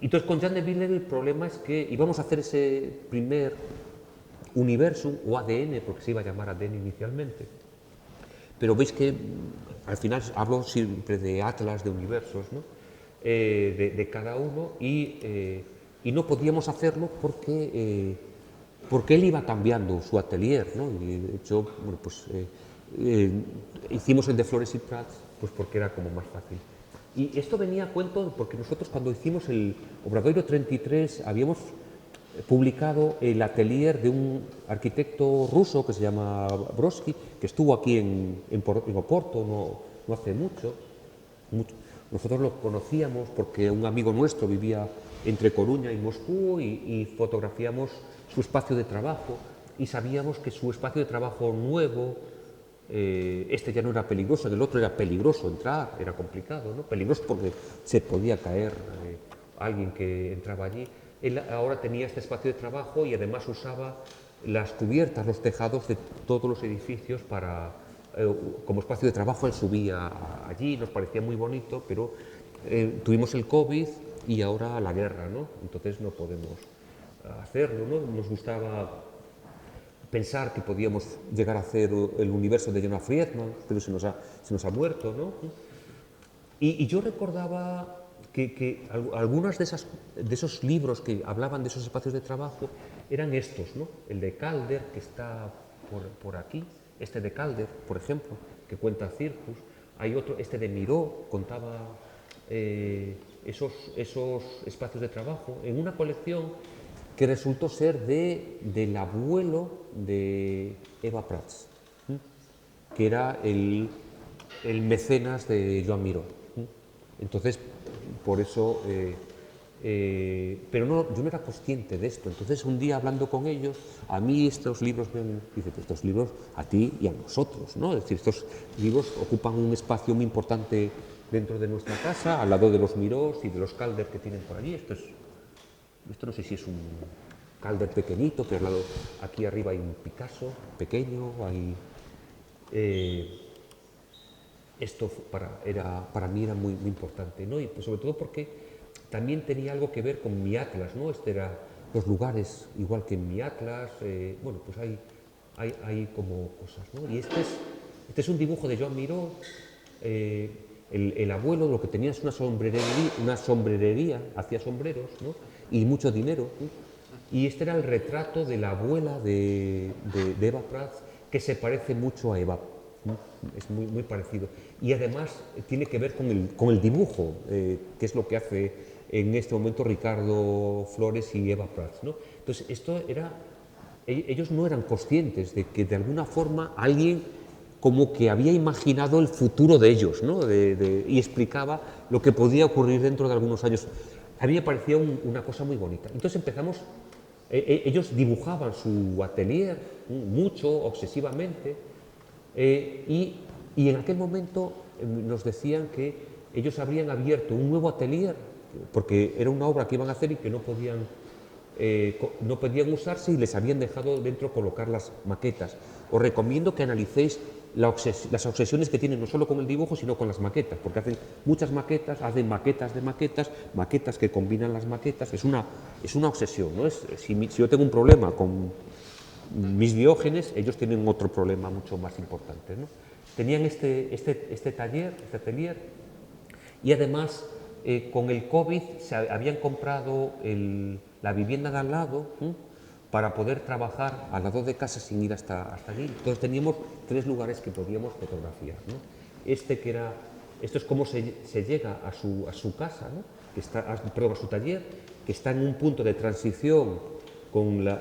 Entonces con Jan de Bilder el problema es que íbamos a hacer ese primer universum, o ADN, porque se iba a llamar ADN inicialmente, pero veis que al final hablo siempre de atlas, de universos, ¿no?, de cada uno, y no podíamos hacerlo porque él iba cambiando su atelier, ¿no? Y de hecho, bueno, pues hicimos el de Flores y Prats, pues porque era como más fácil. Y esto venía a cuento porque nosotros, cuando hicimos el Obradoiro 33, habíamos publicado el atelier de un arquitecto ruso que se llama Brodsky, que estuvo aquí en Oporto no hace mucho. Nosotros lo conocíamos porque un amigo nuestro vivía entre Coruña y Moscú, y fotografiamos su espacio de trabajo, y sabíamos que su espacio de trabajo nuevo, este ya no era peligroso, en el otro era peligroso entrar, era complicado, ¿no? Peligroso porque se podía caer alguien que entraba allí. Él ahora tenía este espacio de trabajo y además usaba las cubiertas, los tejados de todos los edificios para, como espacio de trabajo. Él subía allí, nos parecía muy bonito, pero tuvimos el COVID y ahora la guerra, ¿no? Entonces no podemos hacerlo, ¿no? Nos gustaba pensar que podíamos llegar a hacer el universo de Jonah Friedman, pero se nos ha muerto, ¿no? Y yo recordaba que algunos de esos libros que hablaban de esos espacios de trabajo eran estos, ¿no? El de Calder, que está por aquí, este de Calder, por ejemplo, que cuenta Circus. Hay otro, este de Miró, contaba esos espacios de trabajo en una colección que resultó ser del abuelo de Eva Prats, que era el mecenas de Joan Miró. Entonces, por eso, pero no, yo no era consciente de esto. Entonces, un día hablando con ellos, a mí estos libros, dice, estos libros a ti y a nosotros, ¿no? Es decir, estos libros ocupan un espacio muy importante dentro de nuestra casa, al lado de los Mirós y de los Calder que tienen por allí. Esto no sé si es un Calder pequeñito, pero al lado, aquí arriba hay un Picasso pequeño, hay... esto para mí era muy importante, ¿no? Y pues sobre todo porque también tenía algo que ver con mi atlas, ¿no? Este era los lugares, igual que en mi atlas, bueno, pues hay como cosas, ¿no? Y este es un dibujo de Joan Miró. El abuelo lo que tenía es una sombrerería, hacía sombreros, ¿no? Y mucho dinero, ¿no? Y este era el retrato de la abuela de Eva Prats, que se parece mucho a Eva, ¿no? Es muy parecido. Y además tiene que ver con el dibujo, que es lo que hace en este momento Ricardo Flores y Eva Prats, ¿no? Entonces, ellos no eran conscientes de que de alguna forma alguien como que había imaginado el futuro de ellos, ¿no? Y explicaba lo que podía ocurrir dentro de algunos años. A mí me parecía una cosa muy bonita. Entonces empezamos, ellos dibujaban su atelier mucho, obsesivamente, y en aquel momento nos decían que ellos habrían abierto un nuevo atelier, porque era una obra que iban a hacer y que no podían usarse, y les habían dejado dentro colocar las maquetas. Os recomiendo que analicéis las obsesiones que tienen no solo con el dibujo, sino con las maquetas, porque hacen muchas maquetas, hacen maquetas de maquetas que combinan las maquetas. Es una obsesión, ¿no? Si yo tengo un problema con mis Diógenes, ellos tienen otro problema mucho más importante, ¿no? Tenían este taller, este atelier, y además con el COVID se habían comprado la vivienda de al lado, para poder trabajar al lado de casa sin ir hasta allí. Entonces teníamos 3 lugares que podíamos fotografiar, ¿no? Esto es como se llega a su casa, ¿no? A su taller, que está en un punto de transición con la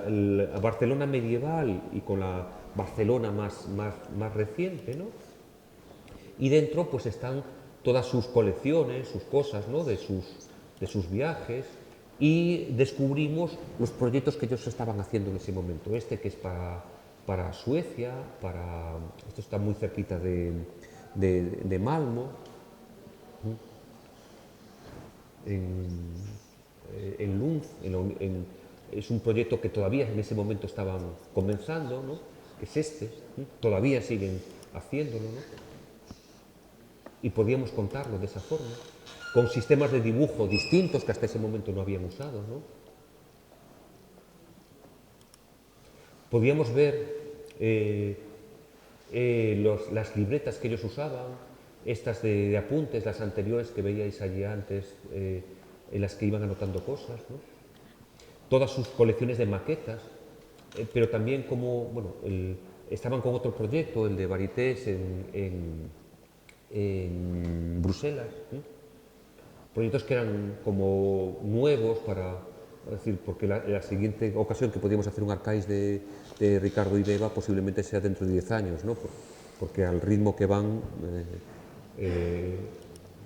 Barcelona medieval y con la Barcelona más reciente, ¿no? Y dentro pues están todas sus colecciones, sus cosas, ¿no? de sus viajes, y descubrimos los proyectos que ellos estaban haciendo en ese momento. Este que es para Suecia, esto está muy cerquita de Malmo, en Lund, es un proyecto que todavía en ese momento estaban comenzando, ¿no? Que es este, todavía siguen haciéndolo, ¿no? Y podíamos contarlo de esa forma, con sistemas de dibujo distintos que hasta ese momento no habían usado, ¿no? Podíamos ver las libretas que ellos usaban, estas de apuntes, las anteriores que veíais allí antes, en las que iban anotando cosas, ¿no? Todas sus colecciones de maquetas, pero también como, bueno, estaban con otro proyecto, el de Varietés en Bruselas, ¿eh? Proyectos que eran como nuevos es decir, porque la siguiente ocasión que podíamos hacer un arcais de Ricardo y de Eva posiblemente sea dentro de 10 años, ¿no? Porque al ritmo que van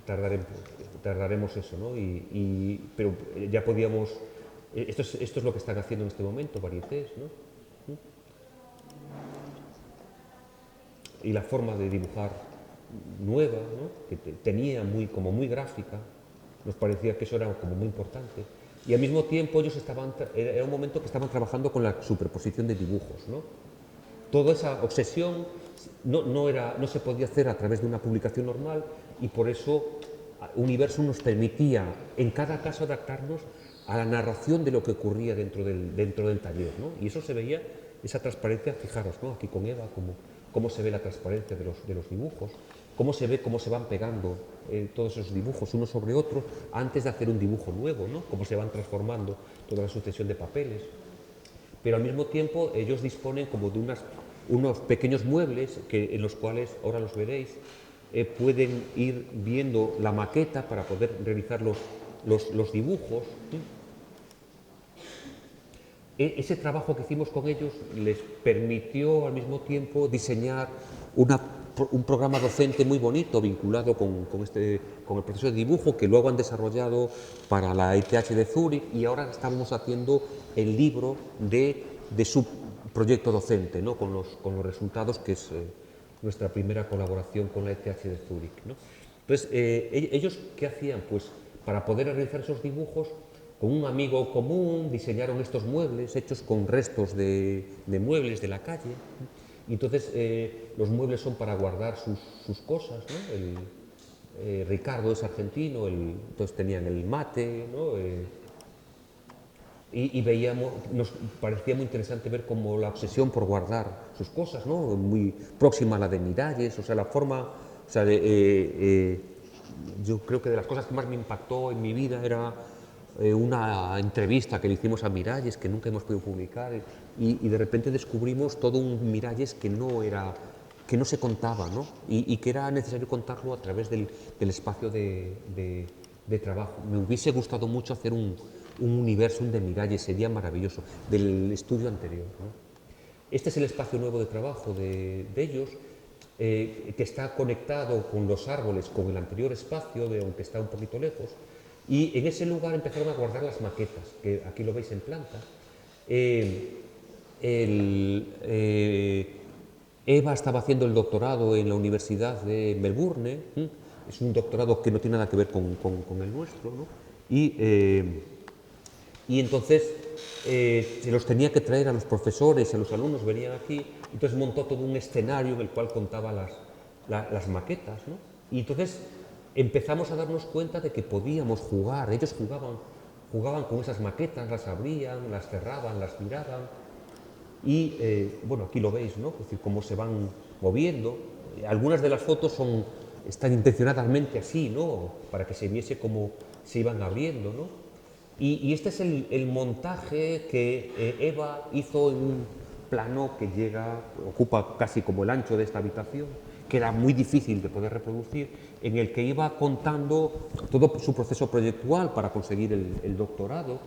tardaremos eso, ¿no? Pero ya podíamos... Esto es lo que están haciendo en este momento, Varietés, ¿no? Y la forma de dibujar nueva, ¿no? Que tenía como muy gráfica, nos parecía que eso era como muy importante. Y al mismo tiempo ellos era un momento que estaban trabajando con la superposición de dibujos, ¿no? Toda esa obsesión no se podía hacer a través de una publicación normal, y por eso Universo nos permitía en cada caso adaptarnos a la narración de lo que ocurría dentro del taller, ¿no? Y eso se veía, esa transparencia, fijaros, ¿no? Aquí con Eva, cómo se ve la transparencia de los dibujos, cómo se ve cómo se van pegando todos esos dibujos unos sobre otros antes de hacer un dibujo nuevo, ¿no? Cómo se van transformando toda la sucesión de papeles. Pero al mismo tiempo ellos disponen como de unos pequeños muebles en los cuales, ahora los veréis, pueden ir viendo la maqueta para poder realizar los dibujos. Ese trabajo que hicimos con ellos les permitió al mismo tiempo diseñar un programa docente muy bonito vinculado con el proceso de dibujo, que luego han desarrollado para la ETH de Zúrich, y ahora estamos haciendo el libro de su proyecto docente, ¿no? con los resultados, que es nuestra primera colaboración con la ETH de Zúrich, ¿no? Entonces, ellos, ¿qué hacían? Pues para poder realizar esos dibujos, con un amigo común diseñaron estos muebles hechos con restos de muebles de la calle. Y entonces los muebles son para guardar sus cosas, ¿no? Ricardo es argentino, entonces tenían el mate, ¿no? Y veíamos, nos parecía muy interesante ver cómo la obsesión por guardar sus cosas, ¿no? Muy próxima a la de Miralles, o sea, la forma, o sea, yo creo que de las cosas que más me impactó en mi vida era una entrevista que le hicimos a Miralles, que nunca hemos podido publicar, y de repente descubrimos todo un Miralles que no se contaba, ¿no? Y que era necesario contarlo a través del espacio de trabajo. Me hubiese gustado mucho hacer un universo de Miralles, sería maravilloso, del estudio anterior, ¿no? Este es el espacio nuevo de trabajo de ellos, que está conectado con los árboles, con el anterior espacio, aunque está un poquito lejos, y en ese lugar empezaron a guardar las maquetas, que aquí lo veis en planta. Eva estaba haciendo el doctorado en la Universidad de Melbourne, es un doctorado que no tiene nada que ver con el nuestro, ¿no? Y entonces se los tenía que traer a los profesores y a los alumnos, venían aquí, entonces montó todo un escenario en el cual contaba las maquetas, ¿no? Y entonces empezamos a darnos cuenta de que podíamos jugar, ellos jugaban con esas maquetas, las abrían, las cerraban, las miraban, y bueno, aquí lo veis, ¿no? Es decir, cómo se van moviendo. Algunas de las fotos están intencionadamente así, ¿no? Para que se viese cómo se iban abriendo, ¿no? Y este es el montaje que Eva hizo en un plano que ocupa casi como el ancho de esta habitación, que era muy difícil de poder reproducir, en el que iba contando todo su proceso proyectual para conseguir el doctorado,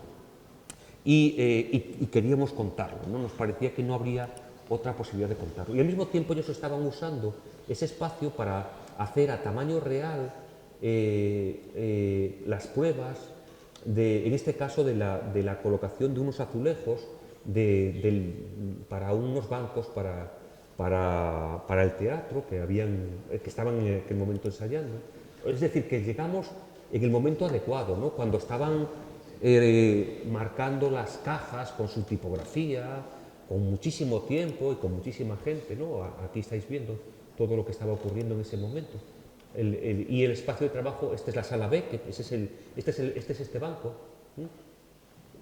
y queríamos contarlo, ¿no? Nos parecía que no habría otra posibilidad de contarlo. Y al mismo tiempo ellos estaban usando ese espacio para hacer a tamaño real las pruebas, en este caso de la colocación de unos azulejos para unos bancos para el teatro que estaban en aquel momento ensayando. Es decir, que llegamos en el momento adecuado, ¿no? Cuando estaban marcando las cajas con su tipografía, con muchísimo tiempo y con muchísima gente, ¿no? Aquí estáis viendo todo lo que estaba ocurriendo en ese momento. Y el espacio de trabajo, esta es la sala B, este es este banco.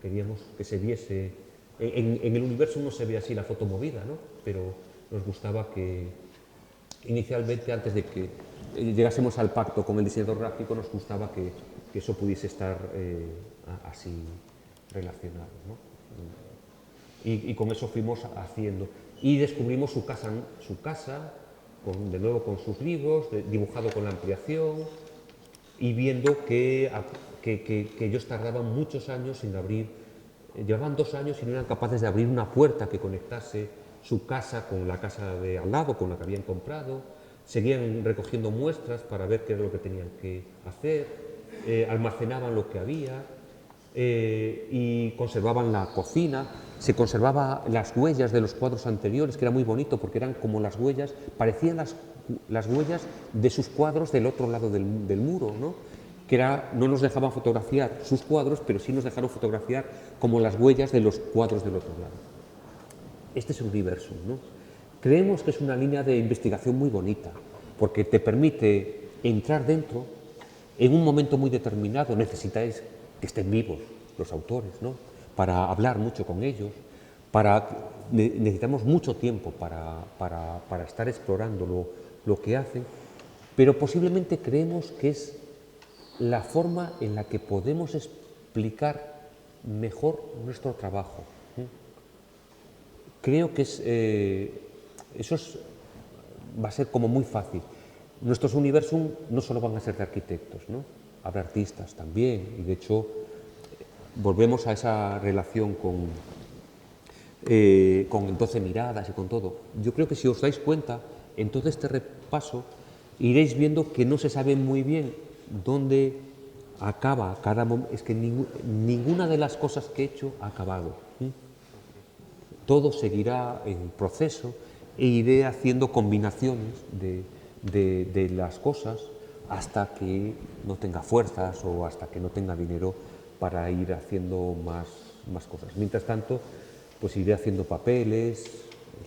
Queríamos que se viese, en el universo no se ve así la foto movida, ¿no? Pero nos gustaba que inicialmente, antes de que llegásemos al pacto con el diseñador gráfico, nos gustaba que eso pudiese estar así relacionado, ¿no? Y con eso fuimos haciendo. Y descubrimos su casa de nuevo con sus libros, dibujado con la ampliación, y viendo que ellos tardaban muchos años sin abrir, llevaban 2 años y no eran capaces de abrir una puerta que conectase su casa con la casa de al lado, con la que habían comprado. Seguían recogiendo muestras para ver qué era lo que tenían que hacer, almacenaban lo que había, y conservaban la cocina, se conservaban las huellas de los cuadros anteriores, que era muy bonito porque eran como las huellas, parecían las huellas de sus cuadros del otro lado del muro, ¿no? que era, no nos dejaban fotografiar sus cuadros, pero sí nos dejaron fotografiar como las huellas de los cuadros del otro lado. Este es el Universum, ¿no? Creemos que es una línea de investigación muy bonita, porque te permite entrar dentro en un momento muy determinado. Necesitáis que estén vivos los autores, ¿no? Para hablar mucho con ellos, necesitamos mucho tiempo para estar explorando lo que hacen, pero posiblemente creemos que es la forma en la que podemos explicar mejor nuestro trabajo. Creo que va a ser como muy fácil. Nuestros Universum no solo van a ser de arquitectos, ¿no? Habrá artistas también, y de hecho volvemos a esa relación con 12 miradas y con todo. Yo creo que si os dais cuenta, en todo este repaso iréis viendo que no se sabe muy bien dónde acaba cada momento. Es que ninguna de las cosas que he hecho ha acabado. Todo seguirá en proceso e iré haciendo combinaciones de las cosas hasta que no tenga fuerzas o hasta que no tenga dinero para ir haciendo más cosas. Mientras tanto, pues iré haciendo papeles,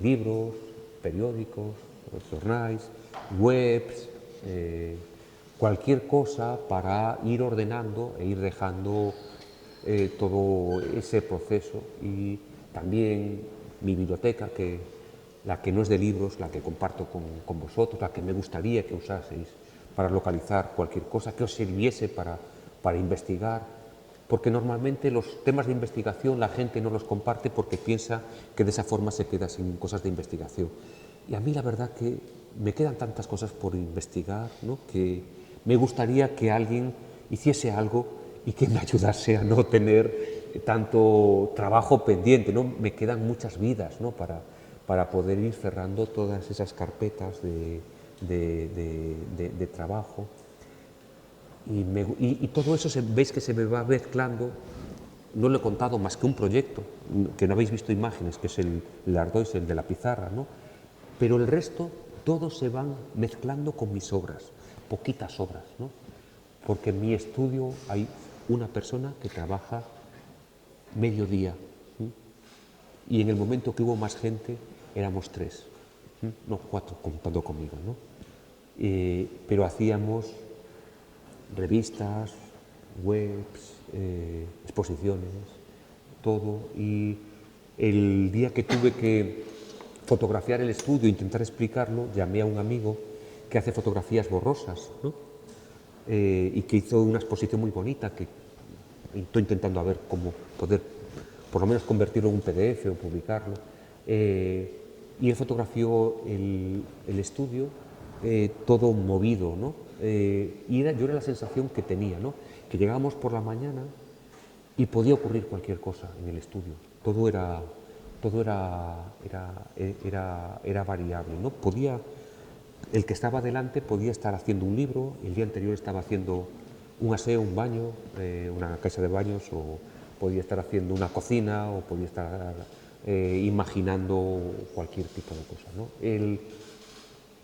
libros, periódicos, jornales, webs, cualquier cosa para ir ordenando e ir dejando todo ese proceso. Y también mi biblioteca, la que no es de libros, la que comparto con vosotros, la que me gustaría que usaseis para localizar cualquier cosa, que os sirviese para investigar, porque normalmente los temas de investigación la gente no los comparte porque piensa que de esa forma se queda sin cosas de investigación. Y a mí la verdad que me quedan tantas cosas por investigar, ¿no? Que me gustaría que alguien hiciese algo y que me ayudase a no tener tanto trabajo pendiente, ¿no? Me quedan muchas vidas, ¿no? Para poder ir cerrando todas esas carpetas de trabajo. Y todo eso veis que se me va mezclando. No le he contado más que un proyecto, que no habéis visto imágenes, que es el Ardois, el de la pizarra, ¿no? Pero el resto, todos se van mezclando con mis obras, poquitas obras, ¿no? Porque en mi estudio hay una persona que trabaja mediodía, ¿sí? Y en el momento que hubo más gente éramos 3, ¿sí? No 4, contando conmigo, ¿no? Pero hacíamos revistas, webs, exposiciones, todo. Y el día que tuve que fotografiar el estudio, intentar explicarlo, llamé a un amigo que hace fotografías borrosas, ¿no? Y que hizo una exposición muy bonita, que estoy intentando a ver cómo poder por lo menos convertirlo en un PDF o publicarlo. Y él fotografió el estudio todo movido, ¿no? Y yo era la sensación que tenía, ¿no? Que llegábamos por la mañana y podía ocurrir cualquier cosa en el estudio. Todo era variable, ¿no? El que estaba delante podía estar haciendo un libro, el día anterior estaba haciendo un aseo, un baño, una casa de baños, o podía estar haciendo una cocina, o podía estar imaginando cualquier tipo de cosa, ¿no?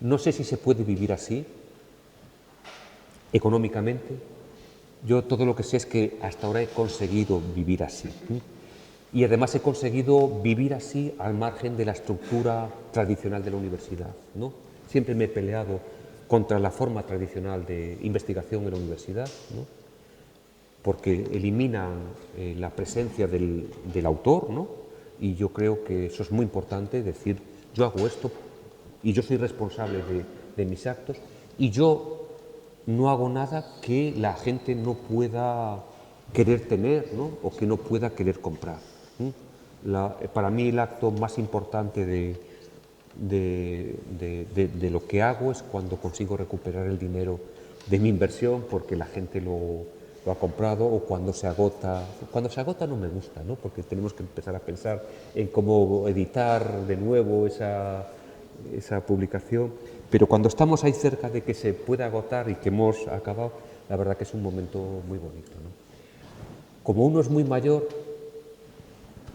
No sé si se puede vivir así, económicamente. Yo todo lo que sé es que hasta ahora he conseguido vivir así. Y además he conseguido vivir así al margen de la estructura tradicional de la universidad, ¿no? Siempre me he peleado contra la forma tradicional de investigación en la universidad, ¿no? Porque eliminan la presencia del autor, ¿no? Y yo creo que eso es muy importante, decir, yo hago esto y yo soy responsable de mis actos y yo no hago nada que la gente no pueda querer tener, ¿no? O que no pueda querer comprar. Para mí el acto más importante de lo que hago es cuando consigo recuperar el dinero de mi inversión porque la gente lo ha comprado, o cuando se agota. Cuando se agota no me gusta, ¿no? Porque tenemos que empezar a pensar en cómo editar de nuevo esa publicación, pero cuando estamos ahí cerca de que se pueda agotar y que hemos acabado, la verdad que es un momento muy bonito, ¿no? Como uno es muy mayor,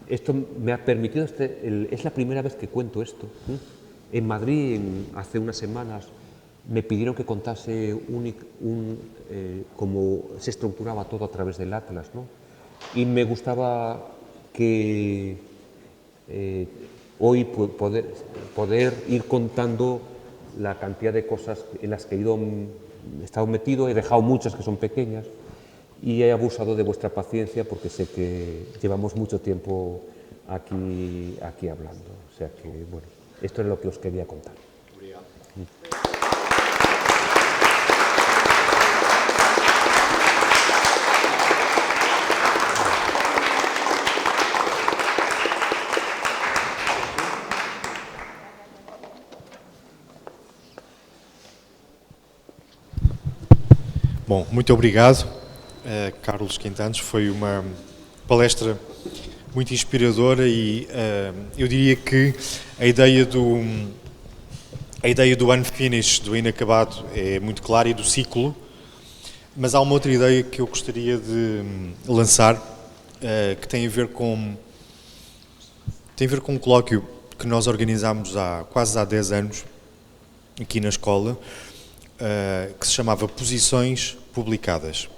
esto me ha permitido, es la primera vez que cuento esto, ¿eh? En Madrid, hace unas semanas, me pidieron que contase cómo se estructuraba todo a través del Atlas, ¿no? Y me gustaba que hoy poder ir contando la cantidad de cosas en las que he estado metido, he dejado muchas que son pequeñas y he abusado de vuestra paciencia porque sé que llevamos mucho tiempo aquí hablando. O sea que, bueno, esto es lo que os quería contar. Bom, muito obrigado, Carlos Quintanos. Foi uma palestra muito inspiradora e eu diria que a ideia do unfinished, do inacabado, é muito clara e do ciclo, mas há uma outra ideia que eu gostaria de lançar que tem a ver com um colóquio que nós organizámos quase há 10 anos aqui na escola, que se chamava Posições Publicadas.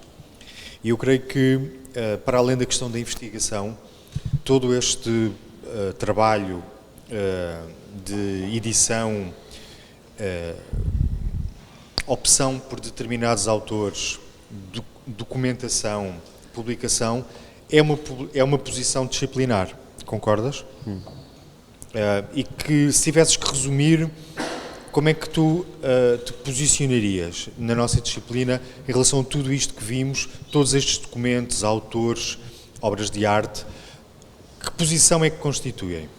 E eu creio que, para além da questão da investigação, todo este trabalho de edição, opção por determinados autores, documentação, publicação, é uma posição disciplinar. Concordas? E que, se tivesses que resumir, como é que tu te posicionarias na nossa disciplina em relação a tudo isto que vimos, todos estes documentos, autores, obras de arte, que posição é que constituem?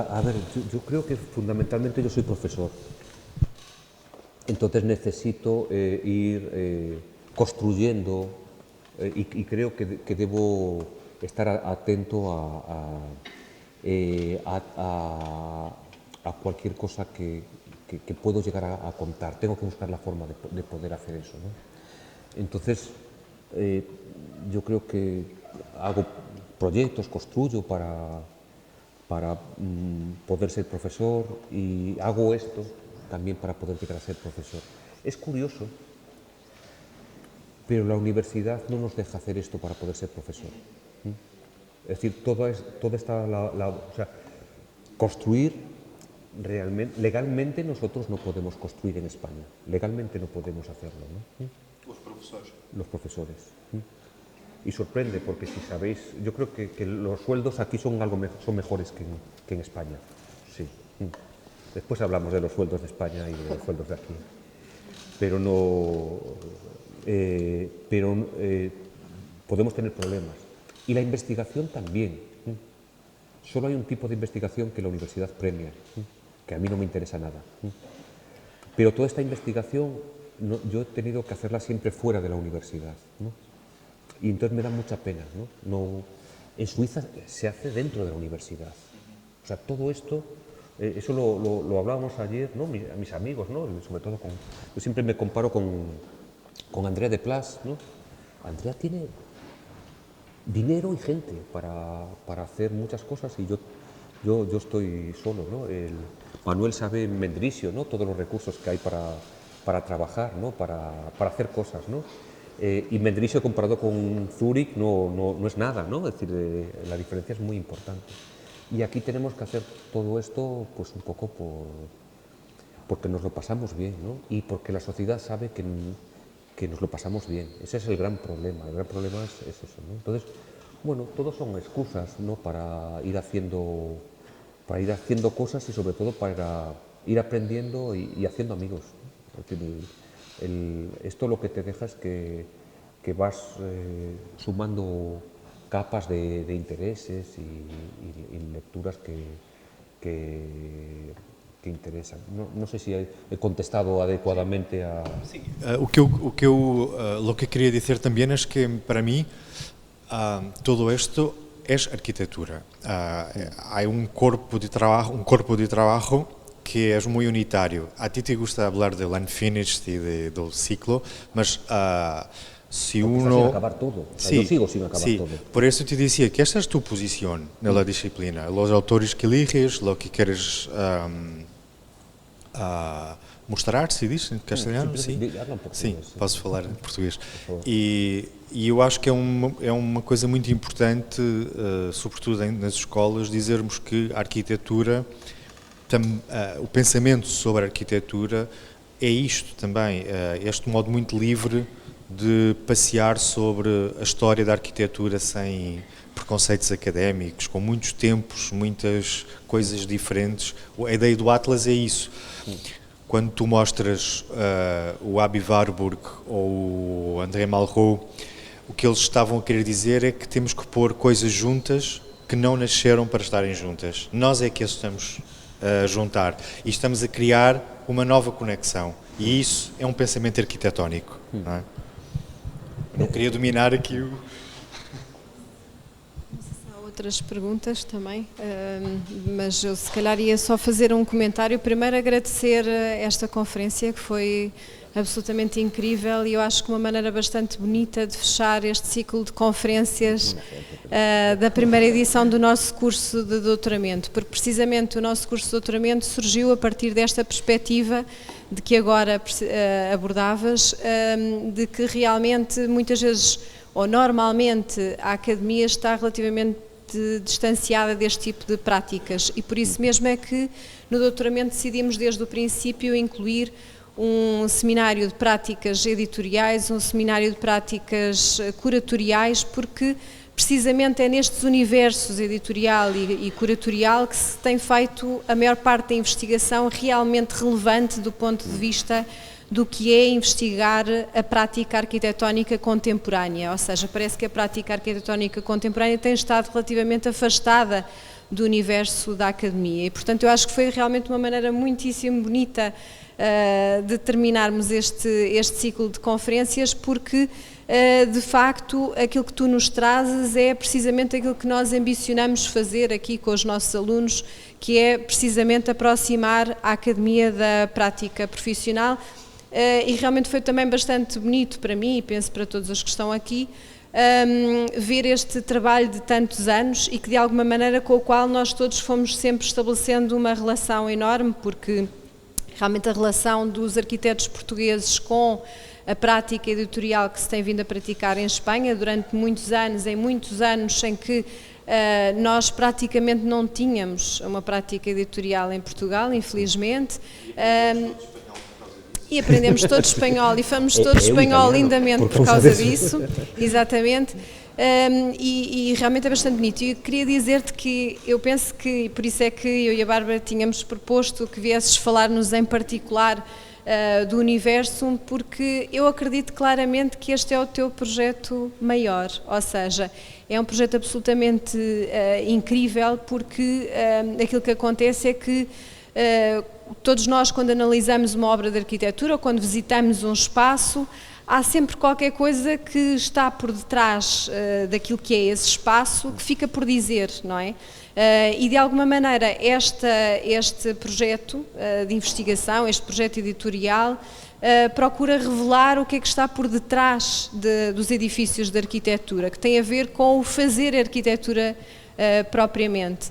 A ver, yo creo que fundamentalmente yo soy profesor, entonces necesito ir construyendo y creo que debo estar atento a cualquier cosa que puedo llegar a contar. Tengo que buscar la forma de poder hacer eso, ¿no? Entonces, yo creo que hago proyectos, construyo para poder ser profesor y hago esto también para poder llegar a ser profesor. Es curioso, pero la universidad no nos deja hacer esto para poder ser profesor. Es decir, toda esta, o sea, construir realmente, legalmente nosotros no podemos construir en España, legalmente no podemos hacerlo, ¿no? Los profesores. Los profesores. Y sorprende porque si sabéis, yo creo que los sueldos aquí son mejores que en España, sí. Después hablamos de los sueldos de España y de los sueldos de aquí, pero podemos tener problemas. Y la investigación también. Solo hay un tipo de investigación que la universidad premia, que a mí no me interesa nada. Pero toda esta investigación yo he tenido que hacerla siempre fuera de la universidad, ¿no? Y entonces me da mucha pena, ¿no? En Suiza se hace dentro de la universidad. O sea, todo esto, eso lo hablábamos ayer, ¿no? A mis amigos, ¿no? Sobre todo yo siempre me comparo con Andrea de Plas, ¿no? Andrea tiene dinero y gente para hacer muchas cosas y yo estoy solo, ¿no? Manuel sabe en Mendrisio, ¿no? Todos los recursos que hay para trabajar, ¿no? Para hacer cosas, ¿no? Y Mendrisio comparado con Zúrich no es nada, ¿no? Es decir, la diferencia es muy importante. Y aquí tenemos que hacer todo esto pues un poco porque nos lo pasamos bien, ¿no? Y porque la sociedad sabe que nos lo pasamos bien. Ese es el gran problema. El gran problema es eso, ¿no? Entonces, bueno, todos son excusas, ¿no? Para ir haciendo cosas y sobre todo para ir aprendiendo y haciendo amigos. Es decir, esto lo que te deja es que vas sumando capas de intereses y lecturas que interesam. Não sei se he contestado adequadamente a... Sim, lo que queria dizer também é que, para mim, todo isto é arquitetura. Há corpo de trabalho que é muito unitário. A ti te gusta falar do unfinished e do ciclo, mas si Porque uno... está sin acabar todo. O sea, Sí, yo sigo sin acabar sí. todo. Por eso te decía que esta es tu posición en la disciplina. Los autores que eliges, lo que quieres mostrar, se diz em castelhano? Sí, Sim, habla um pouco sim, português, sim. posso falar em português. favor. E eu acho que é uma coisa muito importante, sobretudo nas escolas, dizermos que a arquitetura, o pensamento sobre a arquitetura é isto também, este modo muito livre de passear sobre a história da arquitetura sem preconceitos académicos, com muitos tempos, muitas coisas diferentes. A ideia do Atlas é isso. Quando tu mostras o Aby Warburg ou o André Malraux, o que eles estavam a querer dizer é que temos que pôr coisas juntas que não nasceram para estarem juntas. Nós é que as estamos a juntar e estamos a criar uma nova conexão. E isso é um pensamento arquitetónico. Não é? Eu não queria dominar aqui o... Há outras perguntas também, mas eu se calhar ia só fazer um comentário. Primeiro agradecer esta conferência, que foi absolutamente incrível, e eu acho que uma maneira bastante bonita de fechar este ciclo de conferências da primeira edição do nosso curso de doutoramento, porque precisamente o nosso curso de doutoramento surgiu a partir desta perspectiva de que agora abordavas, de que realmente muitas vezes, ou normalmente, a academia está relativamente distanciada deste tipo de práticas, e por isso mesmo é que no doutoramento decidimos desde o princípio incluir um seminário de práticas editoriais, um seminário de práticas curatoriais, porque precisamente é nestes universos editorial e curatorial que se tem feito a maior parte da investigação realmente relevante do ponto de vista do que é investigar a prática arquitetónica contemporânea, ou seja, parece que a prática arquitetónica contemporânea tem estado relativamente afastada do universo da academia, e portanto eu acho que foi realmente uma maneira muitíssimo bonita de terminarmos este ciclo de conferências, porque de facto aquilo que tu nos trazes é precisamente aquilo que nós ambicionamos fazer aqui com os nossos alunos, que é precisamente aproximar a academia da prática profissional, e realmente foi também bastante bonito para mim, e penso para todos os que estão aqui, ver este trabalho de tantos anos e que de alguma maneira com o qual nós todos fomos sempre estabelecendo uma relação enorme, porque realmente a relação dos arquitetos portugueses com a prática editorial que se tem vindo a praticar em Espanha durante muitos anos, em muitos anos em que nós praticamente não tínhamos uma prática editorial em Portugal, infelizmente, e aprendemos todo espanhol e fomos todos espanhol lindamente por causa disso, exatamente. E realmente é bastante bonito. E queria dizer-te que eu penso que, por isso é que eu e a Bárbara tínhamos proposto que viesses falar-nos em particular do Universum, porque eu acredito claramente que este é o teu projeto maior, ou seja, é um projeto absolutamente incrível, porque aquilo que acontece é que todos nós, quando analisamos uma obra de arquitetura ou quando visitamos um espaço, há sempre qualquer coisa que está por detrás daquilo que é esse espaço, que fica por dizer, não é? E de alguma maneira este projeto de investigação, este projeto editorial, procura revelar o que é que está por detrás dos edifícios de arquitetura, que tem a ver com o fazer arquitetura propriamente.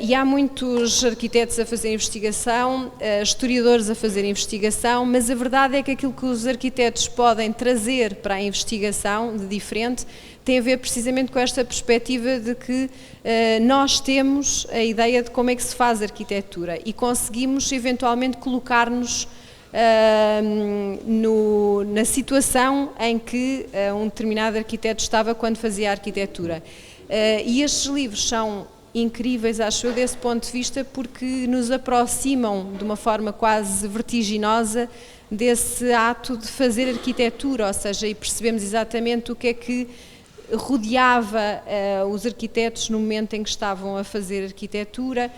E há muitos arquitetos a fazer investigação, historiadores a fazer investigação, mas a verdade é que aquilo que os arquitetos podem trazer para a investigação de diferente tem a ver precisamente com esta perspectiva de que nós temos a ideia de como é que se faz arquitetura e conseguimos eventualmente colocar-nos na situação em que um determinado arquiteto estava quando fazia a arquitetura. E estes livros são incríveis, acho eu, desse ponto de vista, porque nos aproximam de uma forma quase vertiginosa desse ato de fazer arquitetura, ou seja, e percebemos exatamente o que é que rodeava os arquitetos no momento em que estavam a fazer arquitetura,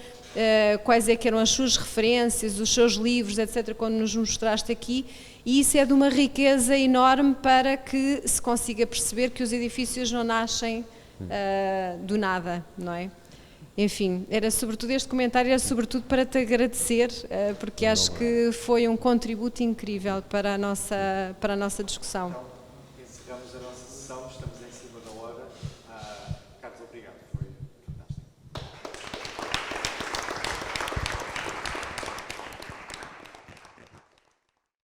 quais é que eram as suas referências, os seus livros, etc., quando nos mostraste aqui, e isso é de uma riqueza enorme para que se consiga perceber que os edifícios não nascem do nada, não é? Enfim, era sobretudo este comentário, era sobretudo para te agradecer, porque acho que foi um contributo incrível para a nossa discussão. encerramos a nossa sessão. Estamos